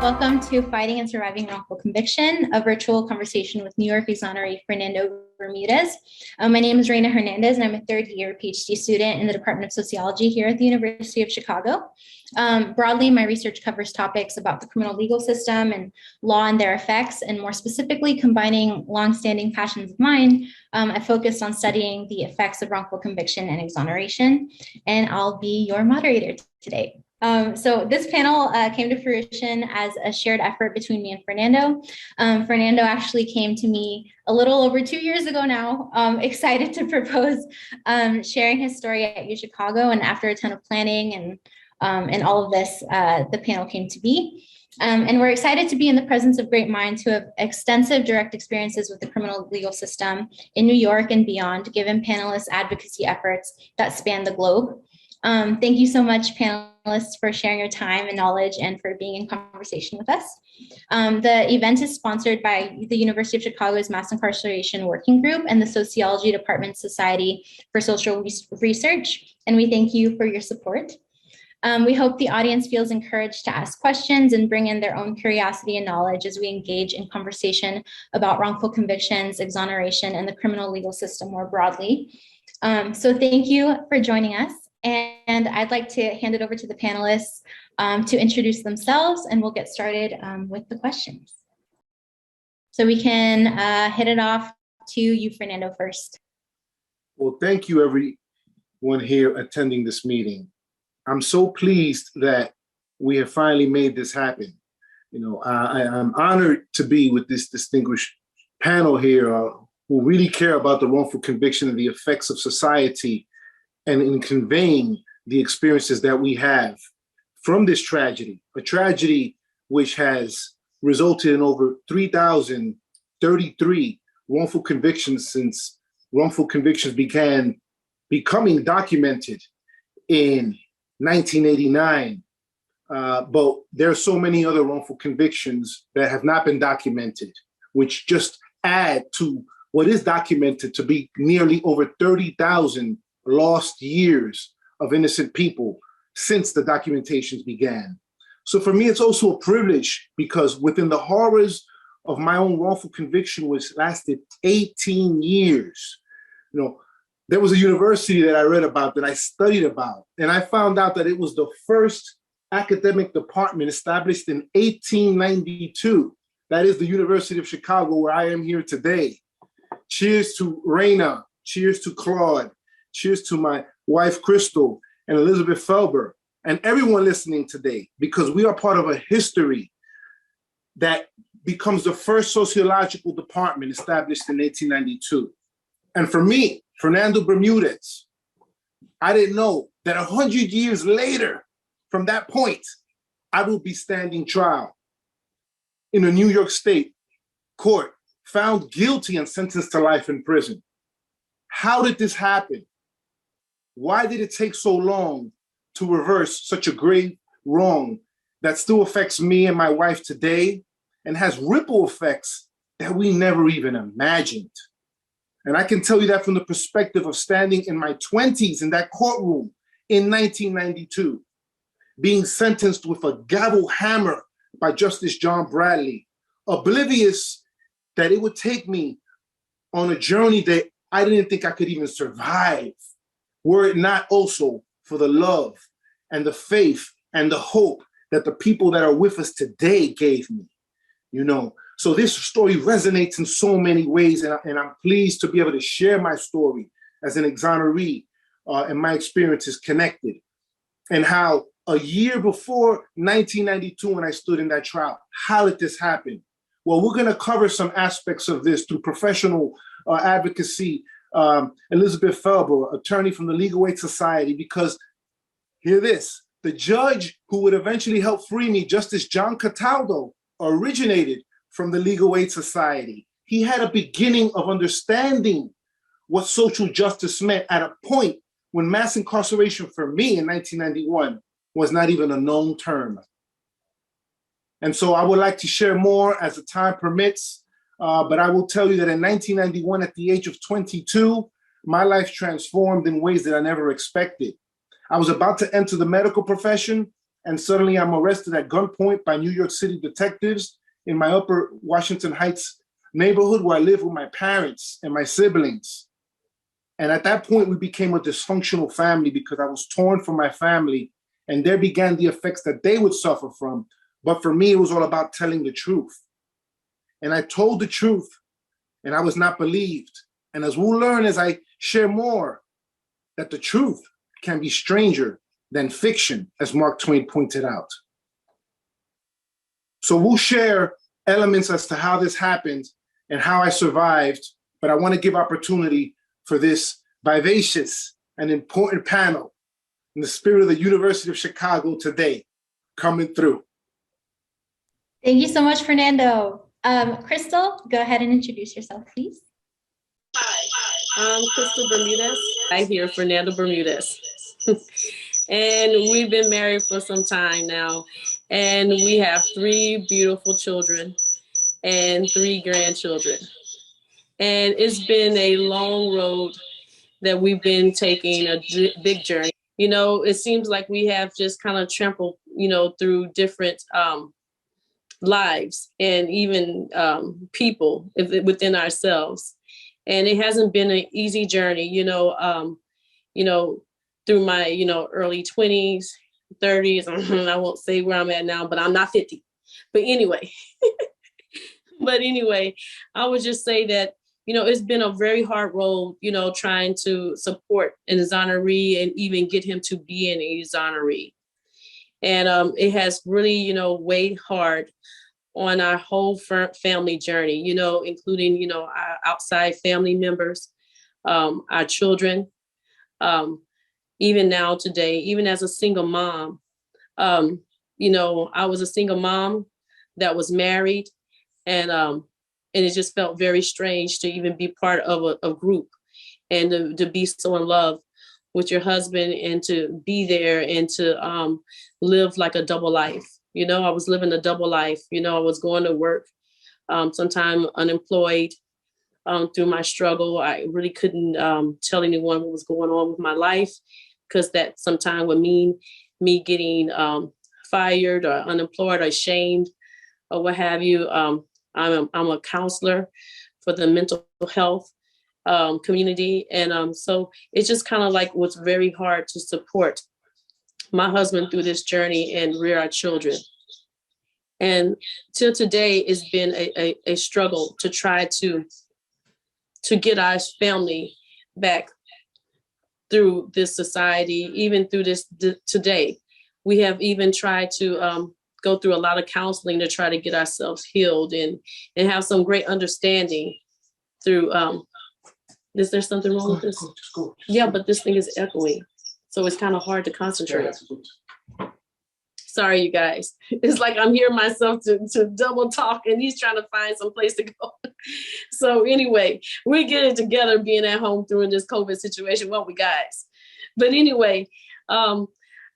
Welcome to Fighting and Surviving Wrongful Conviction, a virtual conversation with New York exoneree Fernando Bermudez. My name is Reina Hernandez, and I'm a third-year PhD student in the Department of Sociology here at the University of Chicago. Broadly, my research covers topics about the criminal legal system and law and their effects, and more specifically, combining longstanding passions of mine. I focused on studying the effects of wrongful conviction and exoneration, and I'll be your moderator today. So this panel came to fruition as a shared effort between me and Fernando. Fernando actually came to me a little over 2 years ago now, excited to propose sharing his story at UChicago, and after a ton of planning and all of this, the panel came to be. And we're excited to be in the presence of great minds who have extensive direct experiences with the criminal legal system in New York and beyond, given panelists' advocacy efforts that span the globe. Thank you so much, panelists, for sharing your time and knowledge and for being in conversation with us. The event is sponsored by the University of Chicago's Mass Incarceration Working Group and the Sociology Department Society for Social Research, and we thank you for your support. We hope the audience feels encouraged to ask questions and bring in their own curiosity and knowledge as we engage in conversation about wrongful convictions, exoneration, and the criminal legal system more broadly. So thank you for joining us. And I'd like to hand it over to the panelists to introduce themselves, and we'll get started with the questions. So we can hit it off to you, Fernando, first. Well, thank you, everyone here attending this meeting. I'm so pleased that we have finally made this happen. You know, I'm honored to be with this distinguished panel here who really care about the wrongful conviction and the effects of society, and in conveying the experiences that we have from this tragedy, a tragedy which has resulted in over 3,033 wrongful convictions since wrongful convictions began becoming documented in 1989. But there are so many other wrongful convictions that have not been documented, which just add to what is documented to be nearly over 30,000 lost years of innocent people since the documentations began. So for me, it's also a privilege because within the horrors of my own wrongful conviction, which lasted 18 years, you know, there was a university that I read about, that I studied about, and I found out that it was the first academic department established in 1892. That is the University of Chicago, where I am here today. Cheers to Reina, cheers to Claude, cheers to my wife, Crystal, and Elizabeth Felber, and everyone listening today, because we are part of a history that becomes the first sociological department established in 1892. And for me, Fernando Bermudez, I didn't know that 100 years later from that point, I will be standing trial in a New York State court, found guilty and sentenced to life in prison. How did this happen? Why did it take so long to reverse such a grave wrong that still affects me and my wife today and has ripple effects that we never even imagined? And I can tell you that from the perspective of standing in my 20s in that courtroom in 1992, being sentenced with a gavel hammer by Justice John Bradley, oblivious that it would take me on a journey that I didn't think I could even survive, were it not also for the love and the faith and the hope that the people that are with us today gave me, you know. So this story resonates in so many ways, and I'm pleased to be able to share my story as an exoneree and my experiences connected, and how a year before 1992, when I stood in that trial, how did this happen? Well, we're gonna cover some aspects of this through professional advocacy. Elizabeth Felber, attorney from the Legal Aid Society, because hear this, the judge who would eventually help free me, Justice John Cataldo, originated from the Legal Aid Society. He had a beginning of understanding what social justice meant at a point when mass incarceration for me in 1991 was not even a known term. And so I would like to share more as the time permits, but I will tell you that in 1991, at the age of 22, my life transformed in ways that I never expected. I was about to enter the medical profession, and suddenly I'm arrested at gunpoint by New York City detectives in my Upper Washington Heights neighborhood where I live with my parents and my siblings. And at that point, we became a dysfunctional family because I was torn from my family, and there began the effects that they would suffer from. But for me, it was all about telling the truth. And I told the truth, and I was not believed. And as we'll learn as I share more, that the truth can be stranger than fiction, as Mark Twain pointed out. So we'll share elements as to how this happened and how I survived, but I want to give opportunity for this vivacious and important panel in the spirit of the University of Chicago today coming through. Thank you so much, Fernando. Crystal, go ahead and introduce yourself, please. Hi, I'm Crystal Bermudez. I hear Fernando Bermudez. And we've been married for some time now. And we have 3 beautiful children and 3 grandchildren. And it's been a long road that we've been taking, a big journey. You know, it seems like we have just kind of trampled, through different lives and even people within ourselves. And it hasn't been an easy journey, through my, early 20s, 30s. I won't say where I'm at now, but I'm not 50. But anyway, I would just say that, it's been a very hard road, trying to support an exoneree and even get him to be an exoneree. And it has really, weighed hard on our whole family journey, including, our outside family members, our children, even now today, even as a single mom. I was a single mom that was married, and it just felt very strange to even be part of a group and to be so in love with your husband and to be there and to live like a double life. I was living a double life. I was going to work, sometime unemployed through my struggle. I really couldn't tell anyone what was going on with my life because that sometime would mean me getting fired or unemployed or ashamed or what have you. I'm a counselor for the mental health community. And so it's just kind of like what's very hard to support my husband through this journey and rear our children. And till today, it's been a struggle to try to get our family back through this society, even through this today. We have even tried to go through a lot of counseling to try to get ourselves healed and have some great understanding through, is there something wrong with this? Just go. Yeah, but this thing is echoing. So it's kind of hard to concentrate. Sorry, you guys. It's like I'm hearing myself to double talk and he's trying to find some place to go. So anyway, we're getting together being at home during this COVID situation, won't we, guys? But anyway,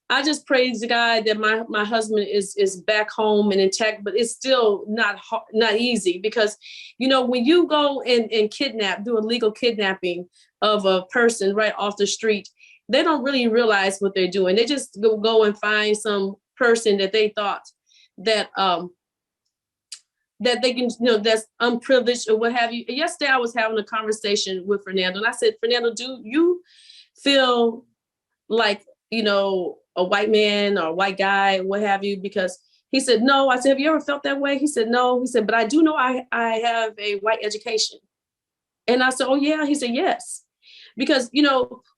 I just praise God that my husband is back home and intact, but it's still not easy because, when you go and do a legal kidnapping of a person right off the street, they don't really realize what they're doing. They just go and find some person that they thought that that they can, that's unprivileged or what have you. Yesterday, I was having a conversation with Fernando and I said, Fernando, do you feel like, a white man or a white guy, what have you? Because he said, no. I said, have you ever felt that way? He said, no. He said, but I do know I have a white education. And I said, oh yeah. He said, yes. Because,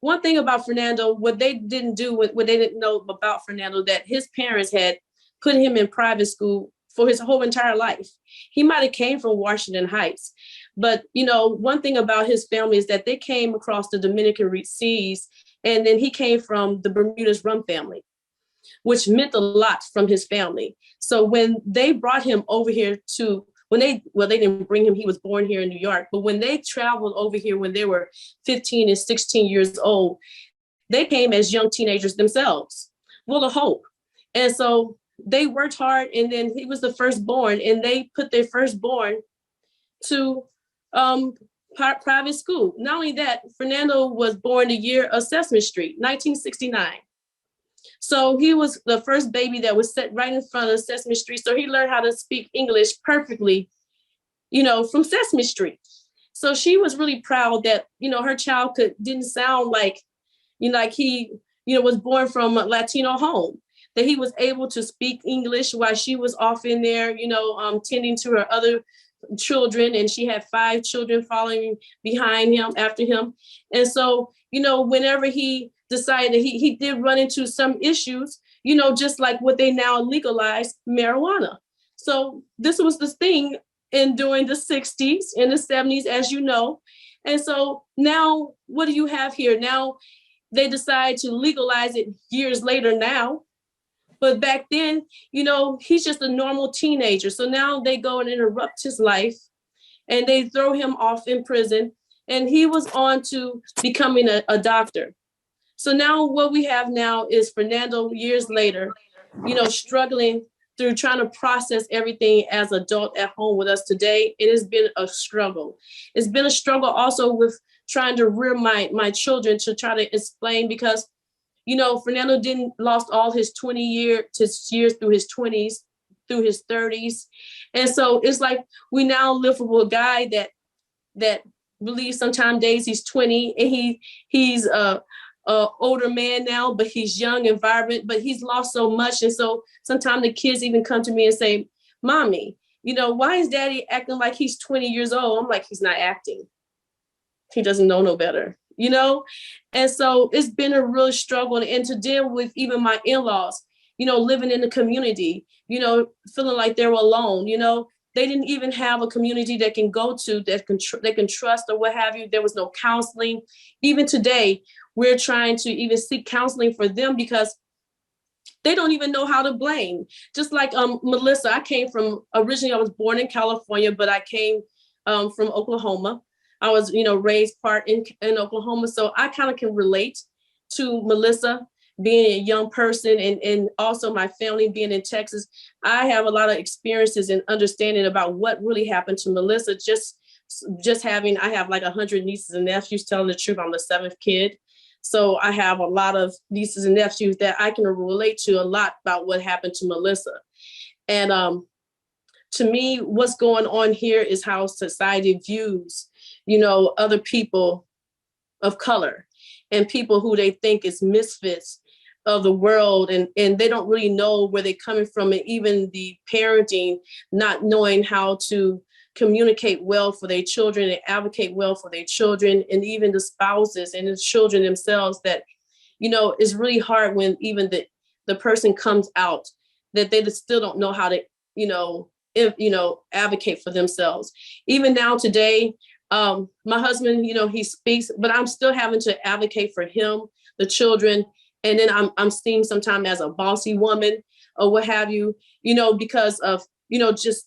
one thing about Fernando, what they didn't do, what they didn't know about Fernando, that his parents had put him in private school for his whole entire life. He might have came from Washington Heights, but, one thing about his family is that they came across the Dominican seas. And then he came from the Bermuda's rum family, which meant a lot from his family. So when they brought him over here they didn't bring him, he was born here in New York, but when they traveled over here when they were 15 and 16 years old, they came as young teenagers themselves, full of hope. And so they worked hard, and then he was the firstborn, and they put their firstborn to private school. Not only that, Fernando was born the year of Sesame Street, 1969. So he was the first baby that was set right in front of Sesame Street. So he learned how to speak English perfectly, from Sesame Street. So she was really proud that, her child didn't sound like, like he, was born from a Latino home, that he was able to speak English while she was off in there, tending to her other children. And she had 5 children following behind him, after him. And so, whenever he decided, he did run into some issues, just like what they now legalized, marijuana. So this was the thing during the 60s and the 70s, as you know. And so now what do you have here? Now they decide to legalize it years later now. But back then, he's just a normal teenager. So now they go and interrupt his life and they throw him off in prison. And he was on to becoming a doctor. So now what we have now is Fernando, years later, struggling through trying to process everything as an adult at home with us today. It has been a struggle. It's been a struggle also with trying to rear my children, to try to explain, because, Fernando didn't lost all his 20 years through his 20s, through his 30s. And so it's like we now live with a guy that believes sometimes days he's 20 and he's a older man now, but he's young and vibrant, but he's lost so much. And so sometimes the kids even come to me and say, Mommy, why is Daddy acting like he's 20 years old? I'm like, he's not acting. He doesn't know no better, And so it's been a real struggle. And to deal with even my in-laws, living in the community, feeling like they were alone, they didn't even have a community that can go to, they can trust or what have you. There was no counseling. Even today, we're trying to even seek counseling for them because they don't even know how to blame. Just like Melissa, originally I was born in California, but I came from Oklahoma. I was, raised part in Oklahoma. So I kind of can relate to Melissa being a young person and also my family being in Texas. I have a lot of experiences and understanding about what really happened to Melissa. I have like 100 nieces and nephews. Telling the truth, I'm the 7th kid. So I have a lot of nieces and nephews that I can relate to a lot about what happened to Melissa. And to me, what's going on here is how society views, other people of color and people who they think is misfits of the world. And they don't really know where they're coming from. And even the parenting, not knowing how to communicate well for their children and advocate well for their children, and even the spouses and the children themselves, that, it's really hard when even the person comes out that they still don't know how to, advocate for themselves. Even now today, my husband, he speaks, but I'm still having to advocate for him, the children. And then I'm seen sometimes as a bossy woman or what have you, because of,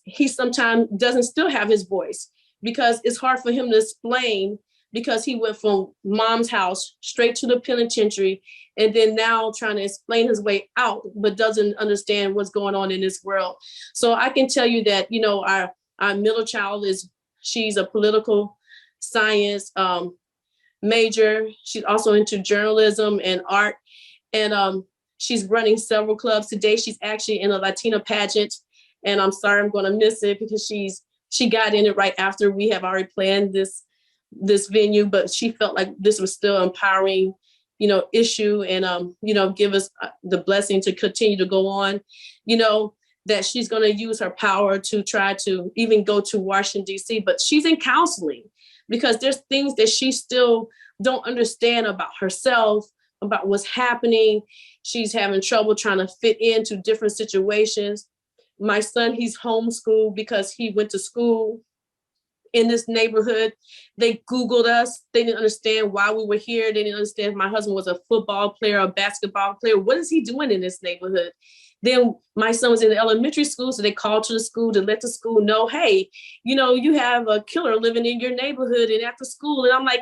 he sometimes doesn't still have his voice, because it's hard for him to explain, because he went from mom's house straight to the penitentiary and then now trying to explain his way out, but doesn't understand what's going on in this world. So I can tell you that, our middle child she's a political science major. She's also into journalism and art. And she's running several clubs. Today, she's actually in a Latina pageant. And I'm sorry, I'm going to miss it because she got in it right after we have already planned this venue, but she felt like this was still empowering, issue, and, give us the blessing to continue to go on, that she's going to use her power to try to even go to Washington, D.C., but she's in counseling because there's things that she still don't understand about herself, about what's happening. She's having trouble trying to fit into different situations. My son, he's homeschooled because he went to school in this neighborhood. They Googled us. They didn't understand why we were here. They didn't understand if my husband was a football player, a basketball player. What is he doing in this neighborhood? Then my son was in the elementary school, so they called to the school to let the school know, hey, you have a killer living in your neighborhood and after school. And I'm like,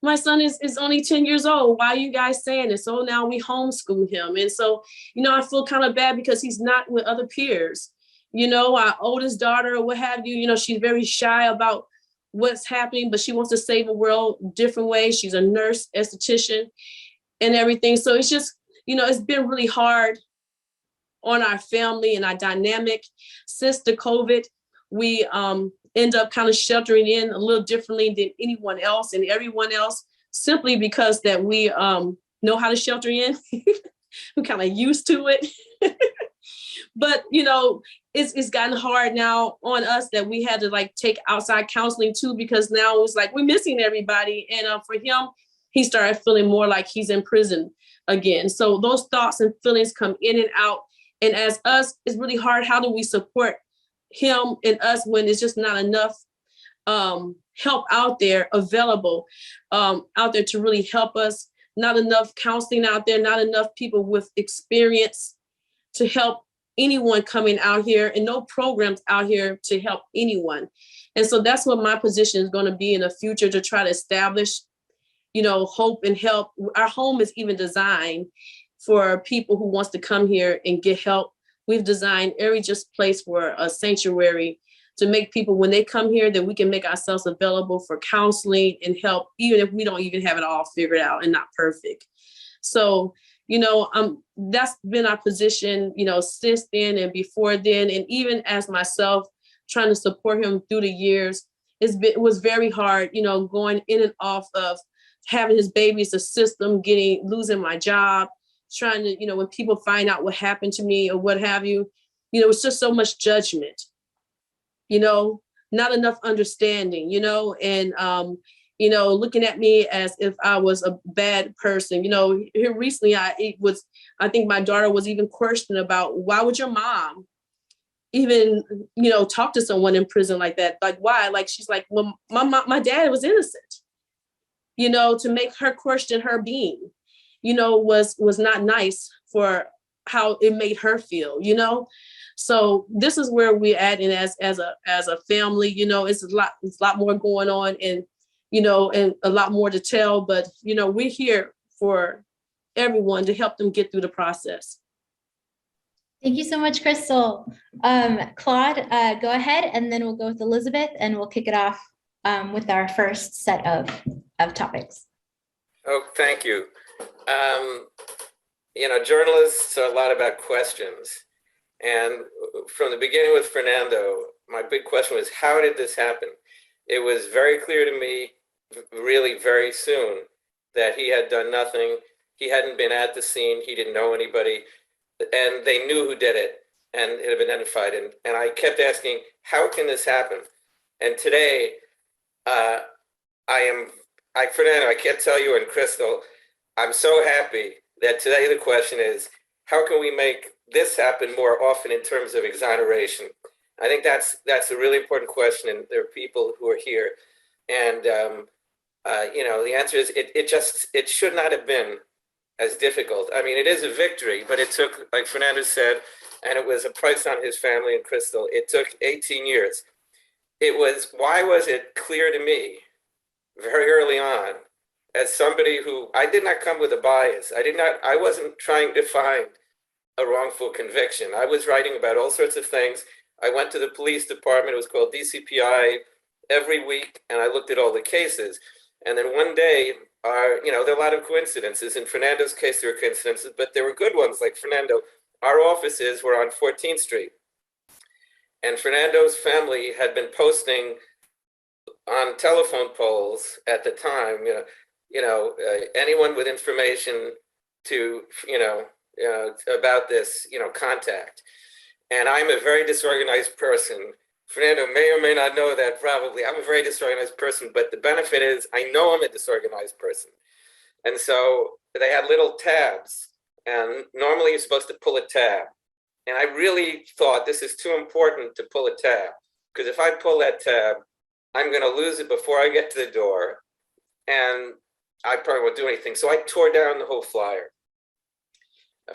my son is only 10 years old. Why are you guys saying this? So now we homeschool him. And so, I feel kind of bad because he's not with other peers. Our oldest daughter or what have you, she's very shy about what's happening, but she wants to save the world different ways. She's a nurse, esthetician, and everything. So it's just, it's been really hard on our family and our dynamic. Since the COVID, we end up kind of sheltering in a little differently than anyone else and everyone else, simply because that we know how to shelter in. We're kind of used to it. But, it's gotten hard now on us that we had to like take outside counseling too, because now it's like we're missing everybody. And for him, he started feeling more like he's in prison again. So those thoughts and feelings come in and out. And as us, it's really hard. How do we support him and us when it's just not enough help out there available out there to really help us? Not enough counseling out there, not enough people with experience to help anyone coming out here, and no programs out here to help anyone. And so that's what my position is going to be in the future, to try to establish, hope and help. Our home is even designed for people who wants to come here and get help. We've designed every just place for a sanctuary to make people, when they come here, that we can make ourselves available for counseling and help, even if we don't even have it all figured out and not perfect. So, that's been our position, since then and before then. And even as myself trying to support him through the years, it was very hard, going in and off of having his babies, the system, losing my job, trying to, when people find out what happened to me or what have you, it's just so much judgment, not enough understanding, and, looking at me as if I was a bad person. Here recently, I think my daughter was even questioned about, why would your mom even, talk to someone in prison like that? Like, why? Like, she's like, well, my dad was innocent, to make her question her being, was not nice for how it made her feel, So this is where we're at. And as a family, it's a lot more going on, and, and a lot more to tell, but, we're here for everyone to help them get through the process. Thank you so much, Crystal. Claude, go ahead, and then we'll go with Elizabeth, and we'll kick it off with our first set of topics. Oh, thank you. Journalists are a lot about questions. And from the beginning with Fernando, my big question was, how did this happen? It was very clear to me, really very soon, that he had done nothing. He hadn't been at the scene. He didn't know anybody. And they knew who did it, and it had been identified. And I kept asking, how can this happen? And today, Fernando, I can't tell you, and Crystal, I'm so happy that today the question is, how can we make this happen more often in terms of exoneration? I think that's a really important question, and there are people who are here. And, the answer is it should not have been as difficult. I mean, it is a victory, but it took, like Fernando said, and it was a price on his family and Crystal, it took 18 years. Why was it clear to me very early on, as somebody who, I did not come with a bias. I wasn't trying to find a wrongful conviction. I was writing about all sorts of things. I went to the police department, it was called DCPI, every week, and I looked at all the cases. And then one day, there are a lot of coincidences. In Fernando's case, there were coincidences, but there were good ones. Like Fernando, our offices were on 14th Street. And Fernando's family had been posting on telephone poles at the time, anyone with information to, about this, contact. And I'm a very disorganized person. Fernando may or may not know that probably. I'm a very disorganized person, but the benefit is I know I'm a disorganized person. And so they had little tabs, and normally you're supposed to pull a tab. And I really thought this is too important to pull a tab, because if I pull that tab, I'm going to lose it before I get to the door, and I probably won't do anything. So I tore down the whole flyer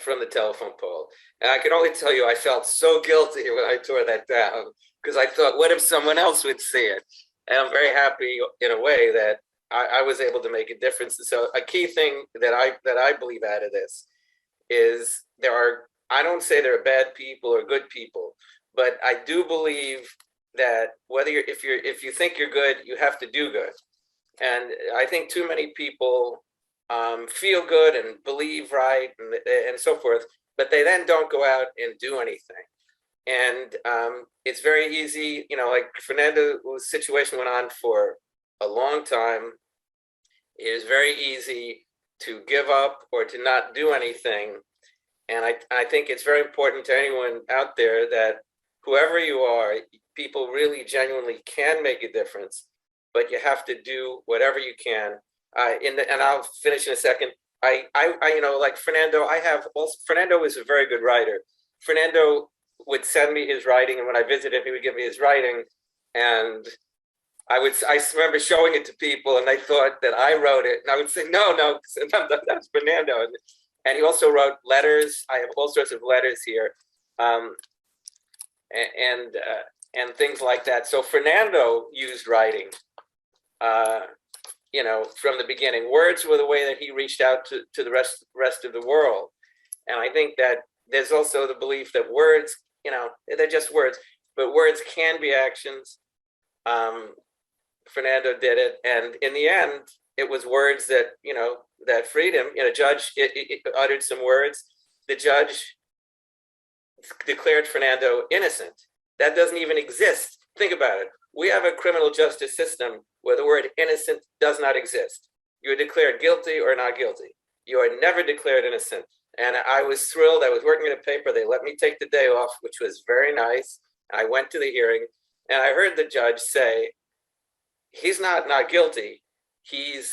from the telephone pole. And I can only tell you, I felt so guilty when I tore that down, because I thought, what if someone else would see it? And I'm very happy in a way that I was able to make a difference. And so a key thing that I believe out of this is I don't say there are bad people or good people, but I do believe that if you think you're good, you have to do good. And I think too many people feel good and believe right and so forth, but they then don't go out and do anything. And it's very easy, like Fernando's situation went on for a long time. It is very easy to give up or to not do anything. And I think it's very important to anyone out there that whoever you are, people really genuinely can make a difference, but you have to do whatever you can. And I'll finish in a second. Like Fernando, Fernando is a very good writer. Fernando would send me his writing, and when I visited, he would give me his writing, and I remember showing it to people, and they thought that I wrote it, and I would say, no, that's Fernando. And he also wrote letters. I have all sorts of letters here, and things like that. So Fernando used writing, from the beginning. Words were the way that he reached out to the rest of the world. And I think that there's also the belief that words, they're just words, but words can be actions. Fernando did it. And in the end, it was words that, that freed him. Judge it uttered some words. The judge declared Fernando innocent. That doesn't even exist. Think about it. We have a criminal justice system where the word innocent does not exist. You're declared guilty or not guilty. You are never declared innocent. And I was thrilled. I was working at a paper. They let me take the day off, which was very nice. I went to the hearing, and I heard the judge say, he's not guilty. He's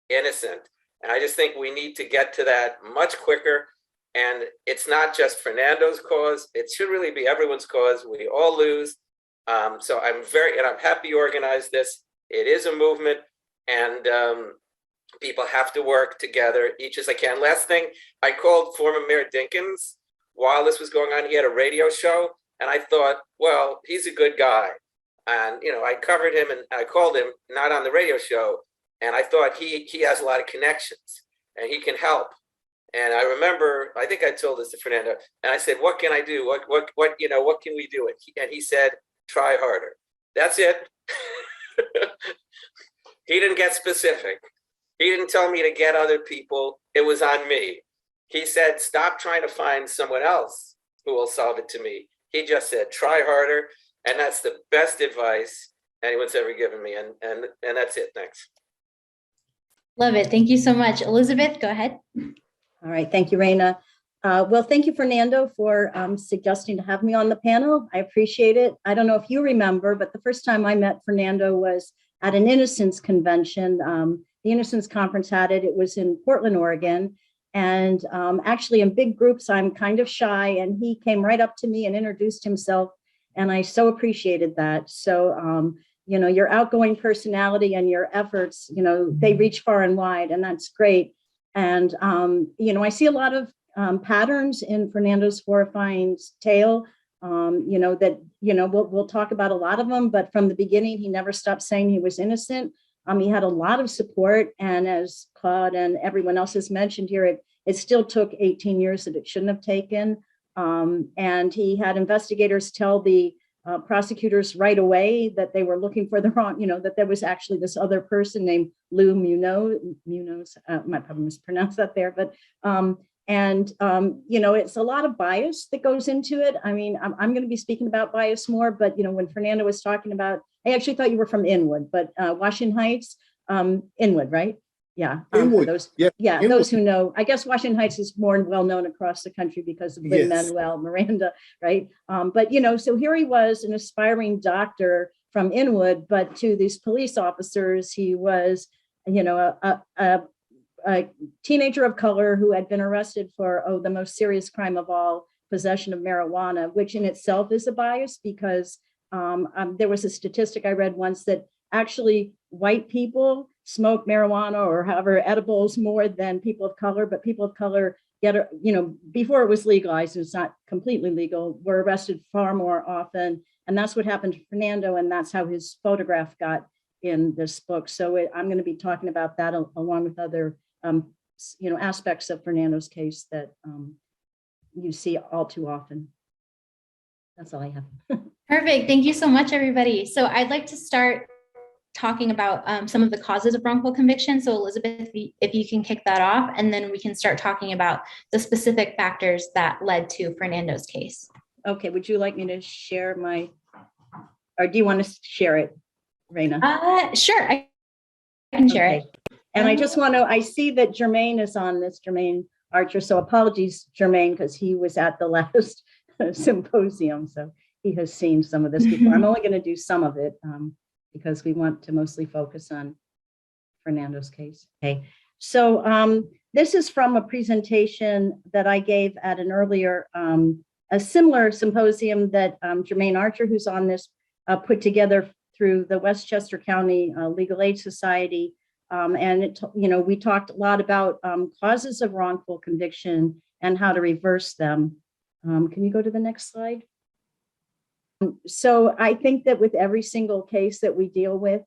innocent. And I just think we need to get to that much quicker. And it's not just Fernando's cause. It should really be everyone's cause. We all lose. So I'm happy you organized this. It is a movement, and people have to work together, each as I can. Last thing, I called former Mayor Dinkins while this was going on. He had a radio show, and I thought, well, he's a good guy. And, I covered him, and I called him, not on the radio show. And I thought he has a lot of connections, and he can help. And I remember, I think I told this to Fernando, and I said, what can I do? What can we do? And he said, try harder. That's it. He didn't get specific. He didn't tell me to get other people. It was on me. He said, stop trying to find someone else who will solve it to me. He just said, try harder. And that's the best advice anyone's ever given me. And that's it. Thanks. Love it. Thank you so much. Elizabeth, go ahead. All right. Thank you, Reina. Well, thank you, Fernando, for suggesting to have me on the panel. I appreciate it. I don't know if you remember, but the first time I met Fernando was at an Innocence convention. The Innocence Conference had it. It was in Portland, Oregon. And actually in big groups, I'm kind of shy. And he came right up to me and introduced himself. And I so appreciated that. So, your outgoing personality and your efforts, they reach far and wide, and that's great. And, I see a lot of patterns in Fernando's horrifying tale, we'll talk about a lot of them, but from the beginning, he never stopped saying he was innocent. He had a lot of support. And as Claude and everyone else has mentioned here, it still took 18 years that it shouldn't have taken. And he had investigators tell the prosecutors right away that they were looking for the wrong, that there was actually this other person named Lou Munoz, might probably mispronounce that there, but it's a lot of bias that goes into it. I mean, I'm going to be speaking about bias more, but when Fernando was talking about, I actually thought you were from Inwood, but Washington Heights, Inwood, right? Yeah. Inwood. Inwood. Those who know, I guess Washington Heights is more well known across the country because of Lin-Manuel Miranda, right? So here he was, an aspiring doctor from Inwood, but to these police officers, he was, a teenager of color who had been arrested for the most serious crime of all, possession of marijuana, which in itself is a bias because there was a statistic I read once that actually white people smoke marijuana or however edibles more than people of color, but people of color before it was legalized, it's not completely legal, were arrested far more often. And that's what happened to Fernando. And that's how his photograph got in this book. So I'm going to be talking about that along with other aspects of Fernando's case that you see all too often. That's all I have. Perfect. Thank you so much, everybody. So I'd like to start talking about some of the causes of wrongful conviction. So Elizabeth, if you can kick that off, and then we can start talking about the specific factors that led to Fernando's case. Okay, would you like me to share my, or do you want to share it, Raina? Sure, I can share it. And I just want to, I see that Jermaine is on this, Jermaine Archer. So apologies, Jermaine, because he was at the last symposium. So he has seen some of this before. I'm only going to do some of it because we want to mostly focus on Fernando's case. Okay. So this is from a presentation that I gave at an earlier, a similar symposium that Jermaine Archer, who's on this, put together through the Westchester County Legal Aid Society. And it, we talked a lot about causes of wrongful conviction and how to reverse them. Can you go to the next slide? So I think that with every single case that we deal with,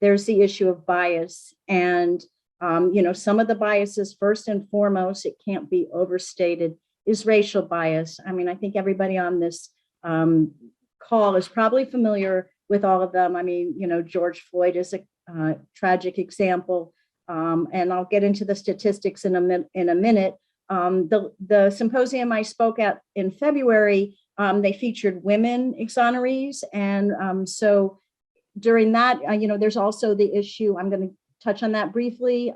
there's the issue of bias. And, some of the biases, first and foremost, it can't be overstated, is racial bias. I mean, I think everybody on this call is probably familiar with all of them. I mean, George Floyd is a tragic example, and I'll get into the statistics in a minute. The symposium I spoke at in February, they featured women exonerees, and so during that, there's also the issue. I'm going to touch on that briefly.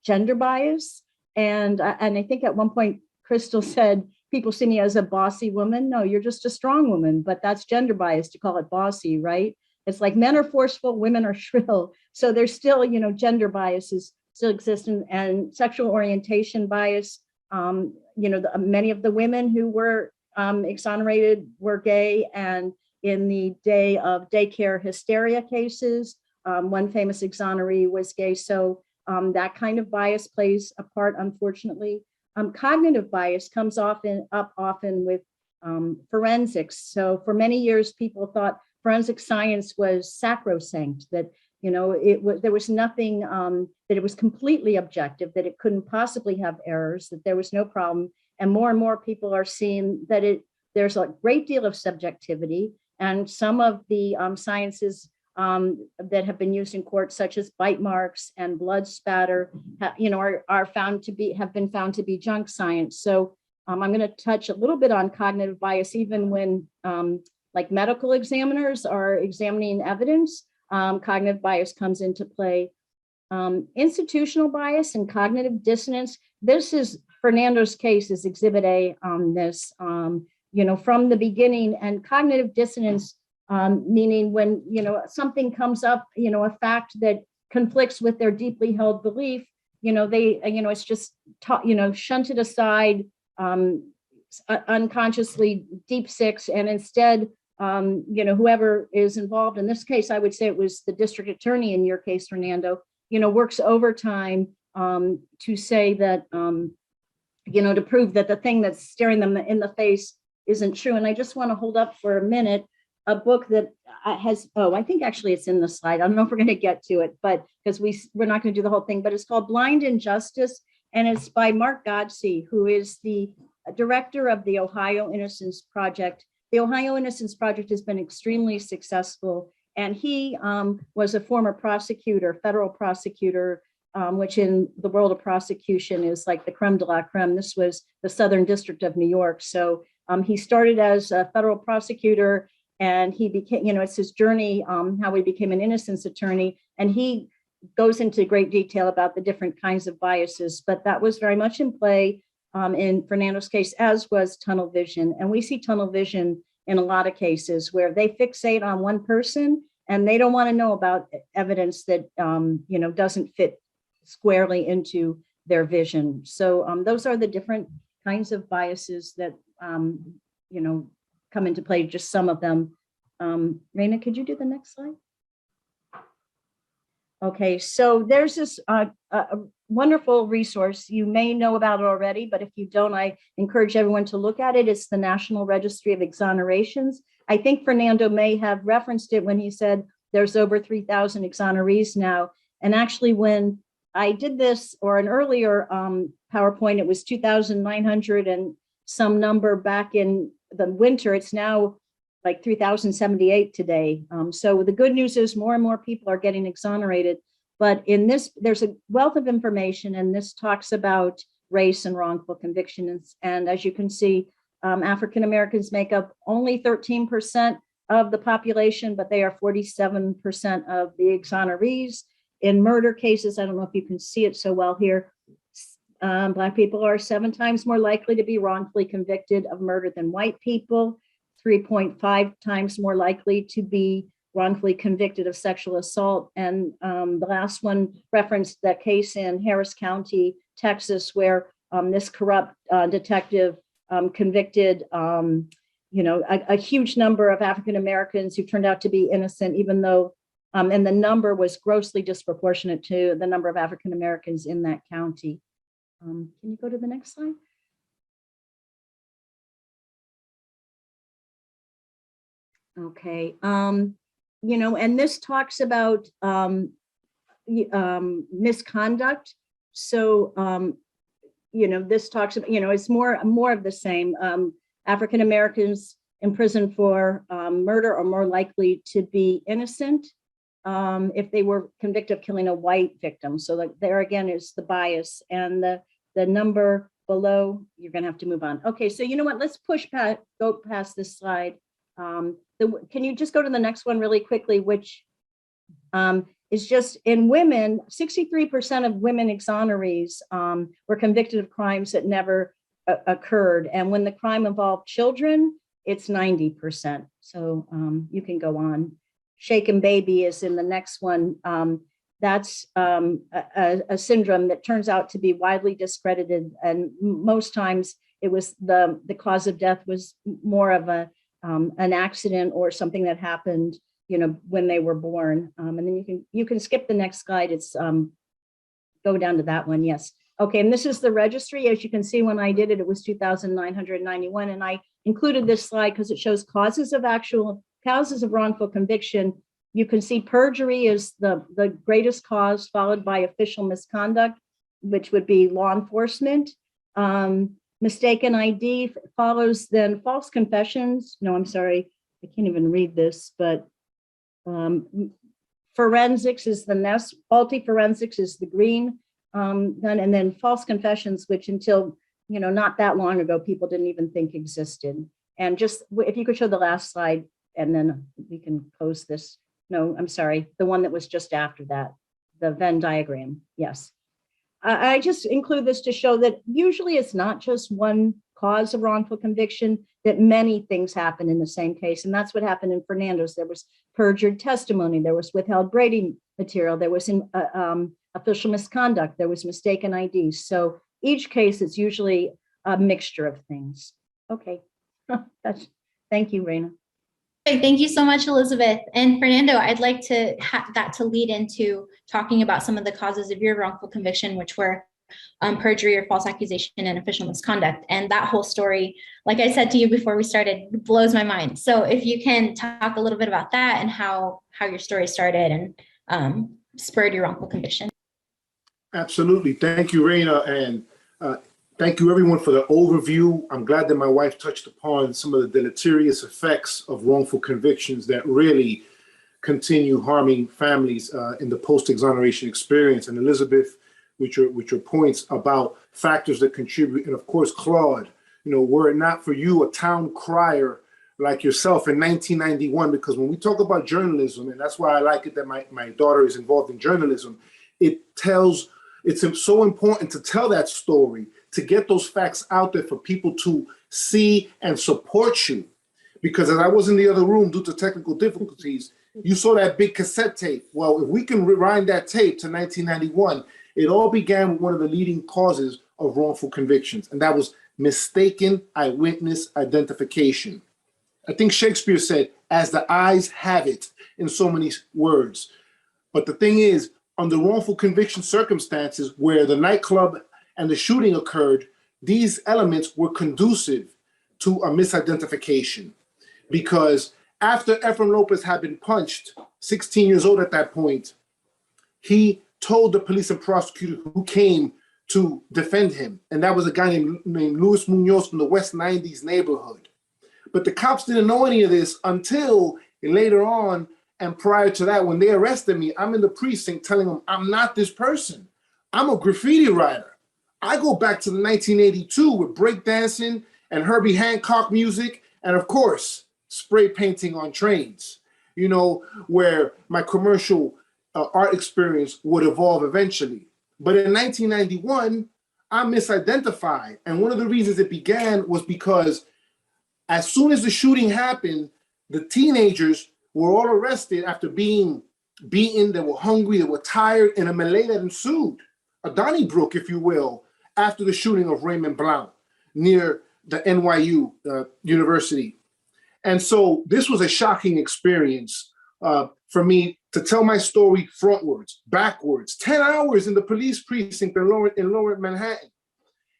Gender bias, and I think at one point Crystal said, "People see me as a bossy woman." No, you're just a strong woman, but that's gender bias to call it bossy, right? It's like men are forceful, women are shrill. So there's still, gender biases still exist, and sexual orientation bias. Many of the women who were exonerated were gay, and in the day of daycare hysteria cases, one famous exoneree was gay. So that kind of bias plays a part, unfortunately. Cognitive bias comes up often with forensics. So for many years, people thought forensic science was sacrosanct, that there was nothing, that it was completely objective, that it couldn't possibly have errors, that there was no problem. And more people are seeing that there's a great deal of subjectivity, and some of the sciences that have been used in court, such as bite marks and blood spatter, have been found to be junk science. So I'm going to touch a little bit on cognitive bias, even when like medical examiners are examining evidence. Cognitive bias comes into play. Institutional bias and cognitive dissonance. This is Fernando's case, is Exhibit A on this. From the beginning, and cognitive dissonance, meaning when something comes up, a fact that conflicts with their deeply held belief, it's just shunted aside, unconsciously, deep six, and instead, whoever is involved in this case, I would say it was the district attorney in your case, Fernando, works overtime to say that, to prove that the thing that's staring them in the face isn't true. And I just want to hold up for a minute a book that has, I think actually it's in the slide. I don't know if we're going to get to it, but because we're not going to do the whole thing, but it's called Blind Injustice, and it's by Mark Godsey, who is the director of the Ohio Innocence Project. The Ohio Innocence Project has been extremely successful, and he was a former prosecutor, federal prosecutor, which in the world of prosecution is like the creme de la creme. This was the Southern District of New York. So he started as a federal prosecutor, and he became, it's his journey, how he became an innocence attorney. And he goes into great detail about the different kinds of biases, but that was very much in play in Fernando's case, as was tunnel vision. And we see tunnel vision in a lot of cases where they fixate on one person and they don't want to know about evidence that, doesn't fit squarely into their vision. So those are the different kinds of biases that, come into play, just some of them. Raina, could you do the next slide? Okay, so there's this wonderful resource. You may know about it already, but if you don't, I encourage everyone to look at it. It's the National Registry of Exonerations. I think Fernando may have referenced it when he said there's over 3,000 exonerees now. And actually, when I did this, or an earlier PowerPoint, it was 2,900 and some number back in the winter. It's now like 3,078 today. So the good news is more and more people are getting exonerated. But in this, there's a wealth of information, and this talks about race and wrongful convictions. And as you can see, African Americans make up only 13% of the population, but they are 47% of the exonerees. In murder cases, I don't know if you can see it so well here, Black people are 7 times more likely to be wrongfully convicted of murder than white people, 3.5 times more likely to be wrongfully convicted of sexual assault. And the last one referenced that case in Harris County, Texas, where this corrupt detective convicted a huge number of African Americans who turned out to be innocent, even though, and the number was grossly disproportionate to the number of African Americans in that county. Can you go to the next slide? Okay, and this talks about misconduct. So, this talks about, it's more of the same. African Americans in prison for murder are more likely to be innocent if they were convicted of killing a white victim. So like there again is the bias, and the number below, you're going to have to move on. Okay, so you know what? Let's go past this slide. Can you just go to the next one really quickly, which is just in women, 63% of women exonerees were convicted of crimes that never occurred. And when the crime involved children, it's 90%. So you can go on. Shaken baby is in the next one. That's a syndrome that turns out to be widely discredited. And most times it was the cause of death was more of an accident or something that happened, when they were born. And then you can skip the next slide. It's go down to that one. Yes. Okay. And this is the registry. As you can see, when I did it, it was 2,991. And I included this slide because it shows causes of wrongful conviction. You can see perjury is the greatest cause, followed by official misconduct, which would be law enforcement. Mistaken ID follows, then false confessions. No, I'm sorry, I can't even read this, but forensics is the next, faulty forensics is the green, and then false confessions, which until, not that long ago, people didn't even think existed. And just, if you could show the last slide, and then we can close this. No, I'm sorry, the one that was just after that, the Venn diagram, yes. I just include this to show that usually it's not just one cause of wrongful conviction, that many things happen in the same case. And that's what happened in Fernando's. There was perjured testimony, there was withheld Brady material, there was official misconduct, there was mistaken ID. So each case is usually a mixture of things. Okay, thank you, Raina. Okay, thank you so much, Elizabeth. And Fernando, I'd like to have that to lead into talking about some of the causes of your wrongful conviction, which were perjury or false accusation and official misconduct. And that whole story, like I said to you before we started, blows my mind. So if you can talk a little bit about that and how your story started and spurred your wrongful conviction. Absolutely. Thank you, Raina. And thank you, everyone, for the overview. I'm glad that my wife touched upon some of the deleterious effects of wrongful convictions that really continue harming families in the post-exoneration experience. And Elizabeth, with your points about factors that contribute. And of course, Claude, were it not for you, a town crier like yourself in 1991, because when we talk about journalism, and that's why I like it that my daughter is involved in journalism, it's so important to tell that story, to get those facts out there for people to see and support you. Because as I was in the other room due to technical difficulties, you saw that big cassette tape. Well, if we can rewind that tape to 1991, it all began with one of the leading causes of wrongful convictions, and that was mistaken eyewitness identification. I think Shakespeare said, as the eyes have it, in so many words. But the thing is, under wrongful conviction circumstances where the nightclub and the shooting occurred, these elements were conducive to a misidentification. Because after Efrain Lopez had been punched, 16 years old at that point, he told the police and prosecutor who came to defend him, and that was a guy named Luis Munoz from the West 90s neighborhood. But the cops didn't know any of this until later on. And prior to that, when they arrested me, I'm in the precinct telling them I'm not this person. I'm a graffiti writer. I go back to the 1982 with breakdancing and Herbie Hancock music, and of course, spray painting on trains, you know, where my commercial art experience would evolve eventually. But in 1991, I'm misidentified. And one of the reasons it began was because as soon as the shooting happened, the teenagers were all arrested after being beaten. They were hungry, they were tired, in a melee that ensued, a Donnybrook, if you will, after the shooting of Raymond Blount near the NYU University. And so this was a shocking experience for me to tell my story frontwards, backwards, 10 hours in the police precinct in Lower Manhattan.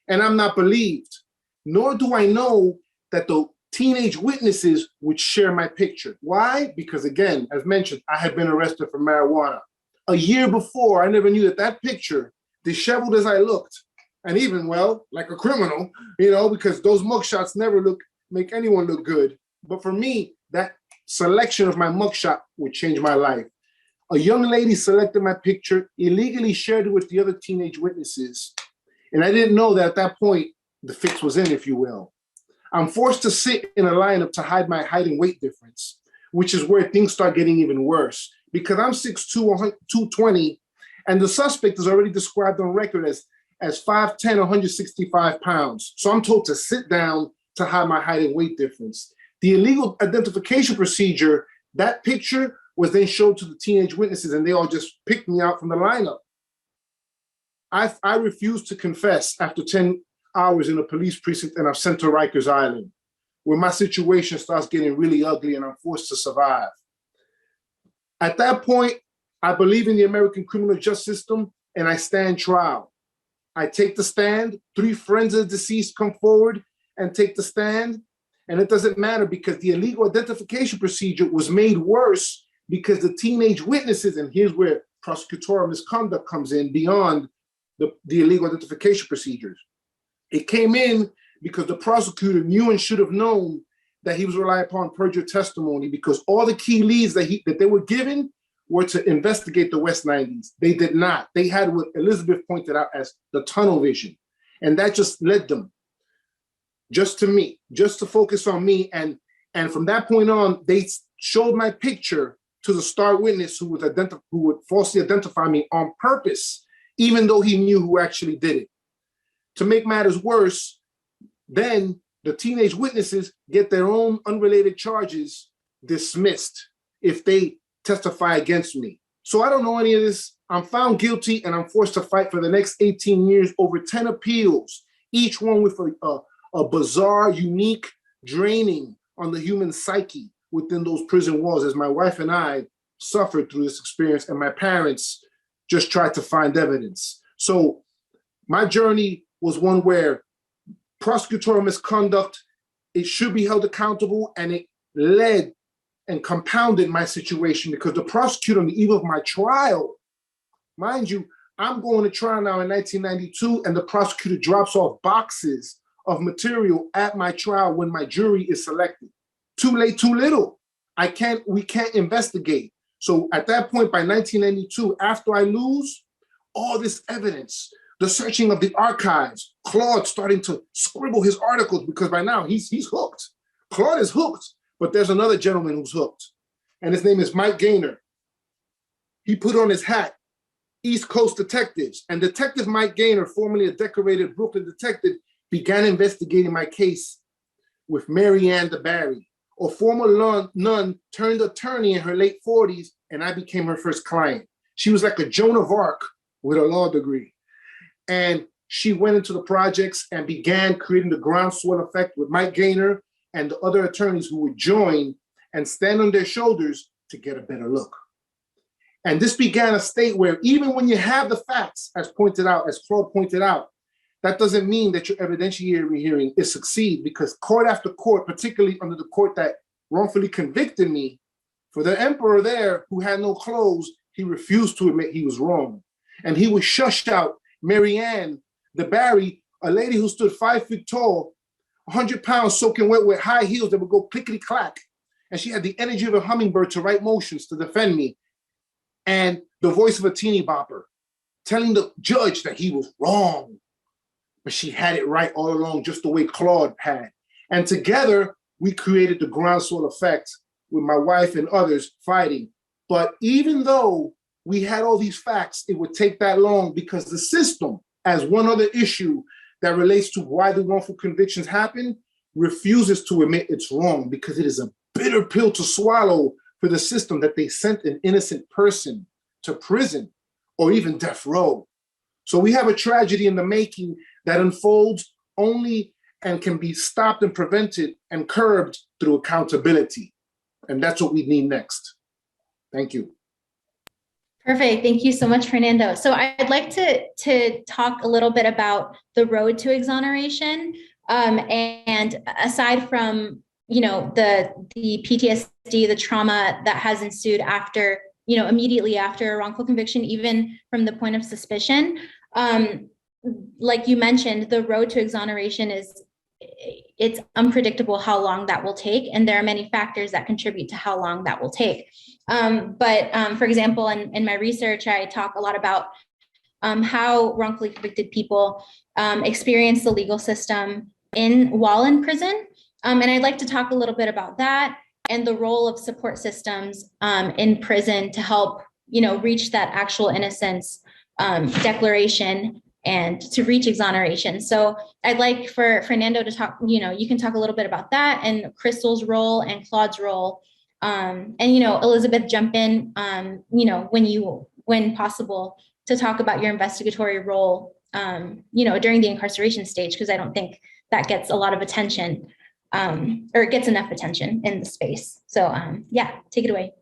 And I'm not believed, nor do I know that the teenage witnesses would share my picture. Why? Because again, as mentioned, I had been arrested for marijuana. A year before, I never knew that that picture, disheveled as I looked, and even, well, like a criminal, you know, because those mugshots never make anyone look good. But for me, that selection of my mugshot would change my life. A young lady selected my picture, illegally shared it with the other teenage witnesses. And I didn't know that at that point, the fix was in, if you will. I'm forced to sit in a lineup to hide my height and weight difference, which is where things start getting even worse. Because I'm 6'2", 220, and the suspect is already described on record as 5'10", 165 pounds. So I'm told to sit down to hide my height and weight difference. The illegal identification procedure, that picture was then showed to the teenage witnesses, and they all just picked me out from the lineup. I refused to confess after 10 hours in a police precinct, and I'm sent to Rikers Island, where my situation starts getting really ugly and I'm forced to survive. At that point, I believe in the American criminal justice system, and I stand trial. I take the stand. 3 friends of the deceased come forward and take the stand. And it doesn't matter because the illegal identification procedure was made worse because the teenage witnesses, and here's where prosecutorial misconduct comes in beyond the illegal identification procedures. It came in because the prosecutor knew and should have known that he was relying upon perjured testimony, because all the key leads that they were given were to investigate the West 90s. They did not. They had what Elizabeth pointed out as the tunnel vision. And that just led them just to me, just to focus on me. And from that point on, they showed my picture to the star witness who would falsely identify me on purpose, even though he knew who actually did it. To make matters worse, then the teenage witnesses get their own unrelated charges dismissed if they testify against me. So I don't know any of this. I'm found guilty, and I'm forced to fight for the next 18 years over 10 appeals, each one with a bizarre, unique draining on the human psyche within those prison walls, as my wife and I suffered through this experience, and my parents just tried to find evidence. So my journey was one where prosecutorial misconduct, it should be held accountable, and it led and compounded my situation because the prosecutor on the eve of my trial, mind you, I'm going to trial now in 1992, and the prosecutor drops off boxes of material at my trial when my jury is selected. Too late, too little. We can't investigate. So at that point, by 1992, after I lose, all this evidence, the searching of the archives, Claude starting to scribble his articles, because by now he's hooked. Claude is hooked, but there's another gentleman who's hooked, and his name is Mike Gaynor. He put on his hat, East Coast Detectives, and Detective Mike Gaynor, formerly a decorated Brooklyn detective, began investigating my case with Mary Ann DeBarry, a former nun turned attorney in her late 40s, and I became her first client. She was like a Joan of Arc with a law degree. And she went into the projects and began creating the groundswell effect with Mike Gaynor and the other attorneys who would join and stand on their shoulders to get a better look. And this began a state where even when you have the facts, as Claude pointed out, that doesn't mean that your evidentiary hearing is succeed, because court after court, particularly under the court that wrongfully convicted me, for the emperor there who had no clothes, he refused to admit he was wrong. And he would shush out Mary Ann DeBarry, a lady who stood 5 feet tall, 100 pounds soaking wet with high heels that would go clickety clack. And she had the energy of a hummingbird to write motions to defend me. And the voice of a teeny bopper telling the judge that he was wrong. But she had it right all along, just the way Claude had. And together, we created the groundswell effect with my wife and others fighting. But even though we had all these facts, it would take that long because the system, as one other issue that relates to why the wrongful convictions happen, refuses to admit it's wrong because it is a bitter pill to swallow for the system that they sent an innocent person to prison or even death row. So we have a tragedy in the making that unfolds only and can be stopped and prevented and curbed through accountability. And that's what we need next. Thank you. Perfect. Thank you so much, Fernando. So I'd like to talk a little bit about the road to exoneration. And aside from, the PTSD, the trauma that has ensued after, immediately after a wrongful conviction, even from the point of suspicion, like you mentioned, the road to exoneration it's unpredictable how long that will take. And there are many factors that contribute to how long that will take. But for example, in my research, I talk a lot about how wrongfully convicted people experience the legal system while in prison. And I'd like to talk a little bit about that and the role of support systems in prison to help, reach that actual innocence declaration and to reach exoneration. So I'd like for Fernando to talk, you can talk a little bit about that and Crystal's role and Claude's role. And, Elizabeth, jump in, when possible, to talk about your investigatory role, during the incarceration stage, because I don't think that gets a lot of attention or it gets enough attention in the space. So yeah, take it away.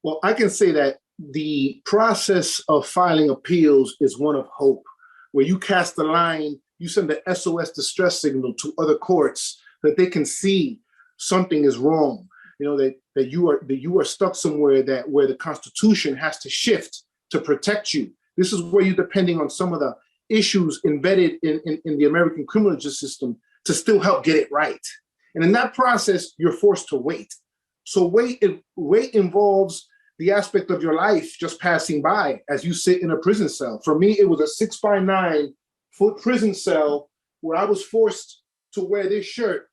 Well, I can say that the process of filing appeals is one of hope, where you cast the line, you send the SOS distress signal to other courts that they can see something is wrong. That you are stuck somewhere where the Constitution has to shift to protect you. This is where you're depending on some of the issues embedded in the American criminal justice system to still help get it right. And in that process, you're forced to wait. So wait involves the aspect of your life just passing by as you sit in a prison cell. For me, it was a 6x9 foot prison cell where I was forced to wear this shirt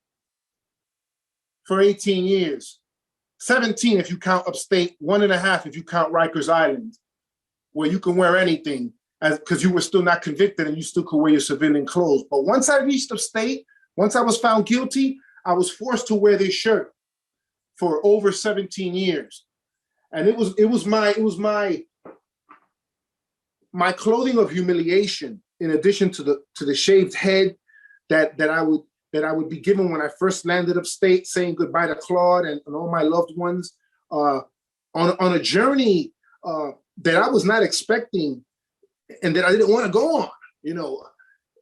for 18 years. 17 if you count upstate, 1.5 if you count Rikers Island, where you can wear anything because you were still not convicted and you still could wear your civilian clothes. But once I reached upstate, once I was found guilty, I was forced to wear this shirt for over 17 years. And it was my clothing of humiliation, in addition to the shaved head that I would be given when I first landed upstate, saying goodbye to Claude and all my loved ones, on a journey that I was not expecting and that I didn't want to go on,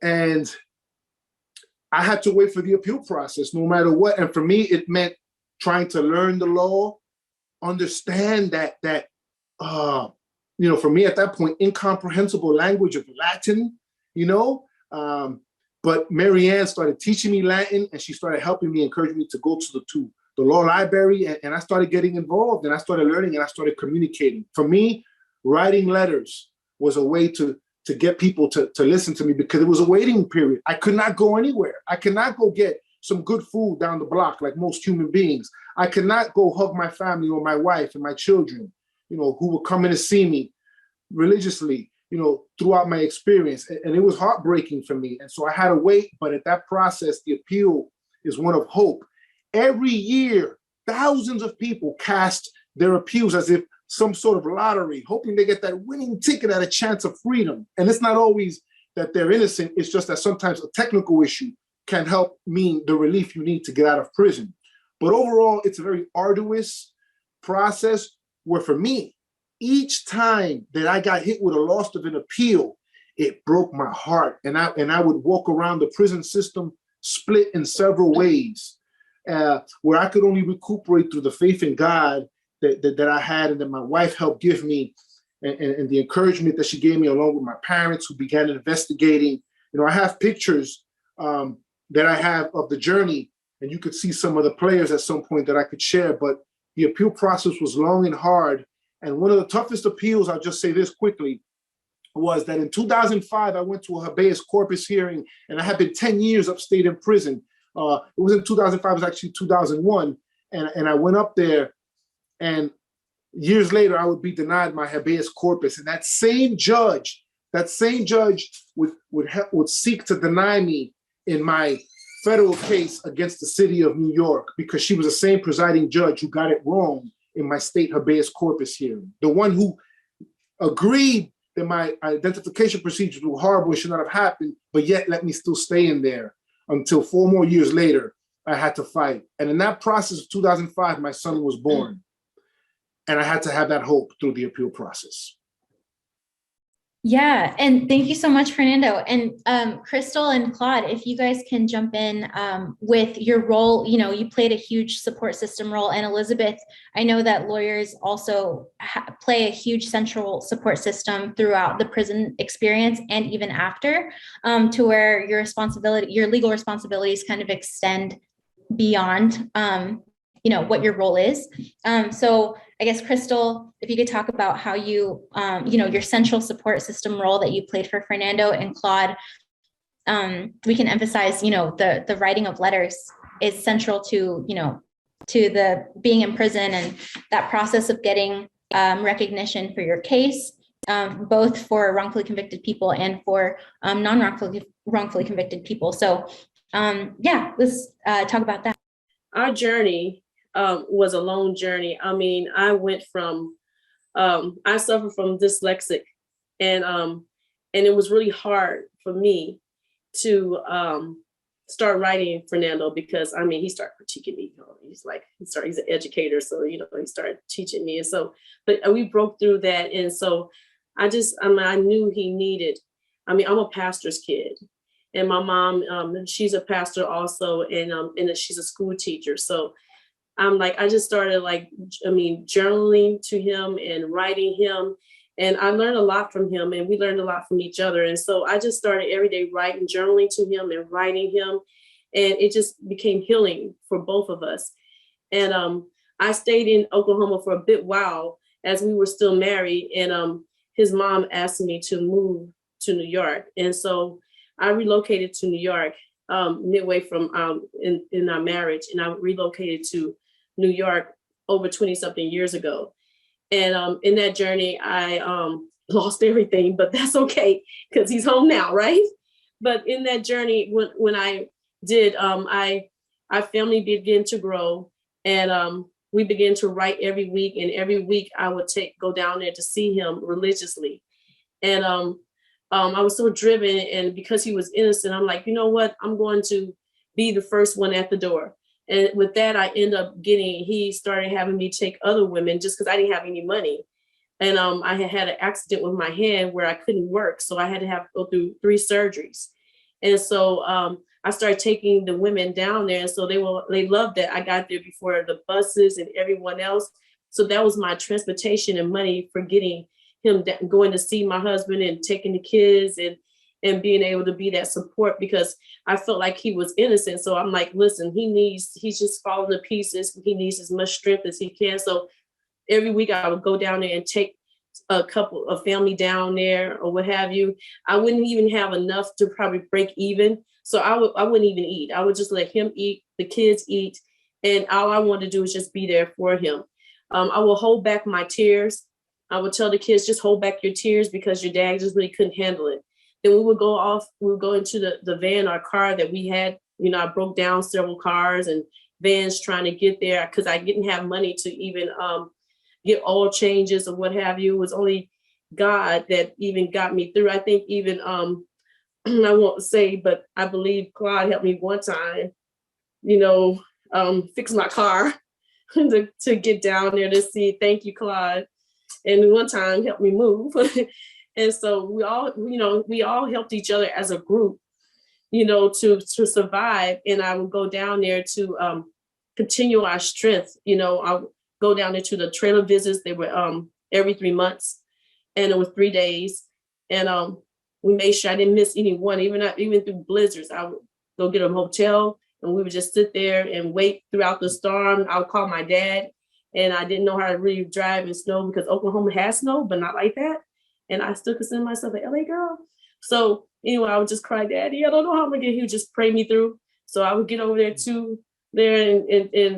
And I had to wait for the appeal process no matter what. And for me, it meant trying to learn the law, understand that for me at that point, incomprehensible language of Latin, but Marianne started teaching me Latin and she started helping me, encouraging me to go to the law library. And I started getting involved and I started learning and I started communicating. For me, writing letters was a way to get people to listen to me because it was a waiting period. I could not go anywhere. I could not go get some good food down the block like most human beings. I could not go hug my family or my wife and my children, who were coming to see me religiously, throughout my experience. And it was heartbreaking for me. And so I had to wait. But at that process, the appeal is one of hope. Every year, thousands of people cast their appeals as if some sort of lottery, hoping they get that winning ticket at a chance of freedom. And it's not always that they're innocent. It's just that sometimes a technical issue can help mean the relief you need to get out of prison. But overall, it's a very arduous process where for me, each time that I got hit with a loss of an appeal, it broke my heart. And I would walk around the prison system split in several ways, where I could only recuperate through the faith in God that I had and that my wife helped give me, and the encouragement that she gave me along with my parents who began investigating. I have pictures that I have of the journey, and you could see some of the players at some point that I could share, but the appeal process was long and hard. And one of the toughest appeals, I'll just say this quickly, was that in 2005, I went to a habeas corpus hearing, and I had been 10 years upstate in prison. It was in 2005, it was actually 2001. And I went up there, and years later, I would be denied my habeas corpus. And that same judge would seek to deny me in my federal case against the city of New York, because she was the same presiding judge who got it wrong in my state habeas corpus hearing. The one who agreed that my identification procedures were horrible, should not have happened, but yet let me still stay in there until 4 more years later, I had to fight. And in that process of 2005, my son was born. And I had to have that hope through the appeal process. Yeah, and thank you so much, Fernando. And Crystal and Claude, if you guys can jump in with your role, you know, you played a huge support system role. And Elizabeth, I know that lawyers also play a huge central support system throughout the prison experience and even after, to where your legal responsibilities kind of extend beyond, you know, what your role is. So I guess, Crystal, if you could talk about how you, you know, your central support system role that you played for Fernando, and Claude, we can emphasize, you know, the writing of letters is central to, you know, to the being in prison and that process of getting recognition for your case, both for wrongfully convicted people and for wrongfully convicted people. So yeah, let's talk about that. Our journey was a long journey. I mean, I went from, I suffer from dyslexic, and it was really hard for me to start writing Fernando, because I mean, he started critiquing me. You know, he's an educator, so you know, he started teaching me, and so, but we broke through that, and so I knew he needed. I mean, I'm a pastor's kid, and my mom, she's a pastor also, and she's a school teacher, so. I just started journaling to him and writing him, and I learned a lot from him, and we learned a lot from each other. And so I just started every day writing, journaling to him and writing him, and it just became healing for both of us. And I stayed in Oklahoma for a bit while as we were still married, and his mom asked me to move to New York. And so I relocated to New York midway from in our marriage, and I relocated to New York over 20-something years ago. And in that journey, I lost everything, but that's okay, because he's home now, right? But in that journey, when I did, our family began to grow, and we began to write every week. And every week I would go down there to see him religiously. And I was so driven, and because he was innocent, I'm like, you know what? I'm going to be the first one at the door. And with that, I ended up he started having me take other women just because I didn't have any money. And I had an accident with my hand where I couldn't work. So I had to go through 3 surgeries. And so I started taking the women down there. And so they loved that I got there before the buses and everyone else. So that was my transportation and money for getting him going to see my husband and taking the kids and being able to be that support, because I felt like he was innocent. So I'm like, listen, he's just falling to pieces. He needs as much strength as he can. So every week I would go down there and take a family down there or what have you. I wouldn't even have enough to probably break even. So I wouldn't even eat. I would just let him eat, the kids eat. And all I wanted to do is just be there for him. I will hold back my tears. I would tell the kids, just hold back your tears, because your dad just really couldn't handle it. Then we would go into the van or car that we had. You know, I broke down several cars and vans trying to get there, because I didn't have money to even get oil changes or what have you. It was only God that even got me through. I think even, I won't say, but I believe Claude helped me one time, you know, fix my car to get down there to see. Thank you, Claude. And one time helped me move. And so we all helped each other as a group, you know, to survive. And I would go down there to continue our strength. You know, I'll go down there to the trailer visits. They were every 3 months, and it was 3 days. And we made sure I didn't miss any one, even through blizzards. I would go get a hotel, and we would just sit there and wait throughout the storm. I would call my dad, and I didn't know how to really drive in snow because Oklahoma has snow, but not like that. And I still consider myself an LA girl. So anyway, I would just cry, Daddy, I don't know how I'm gonna get here. Just pray me through. So I would get over there and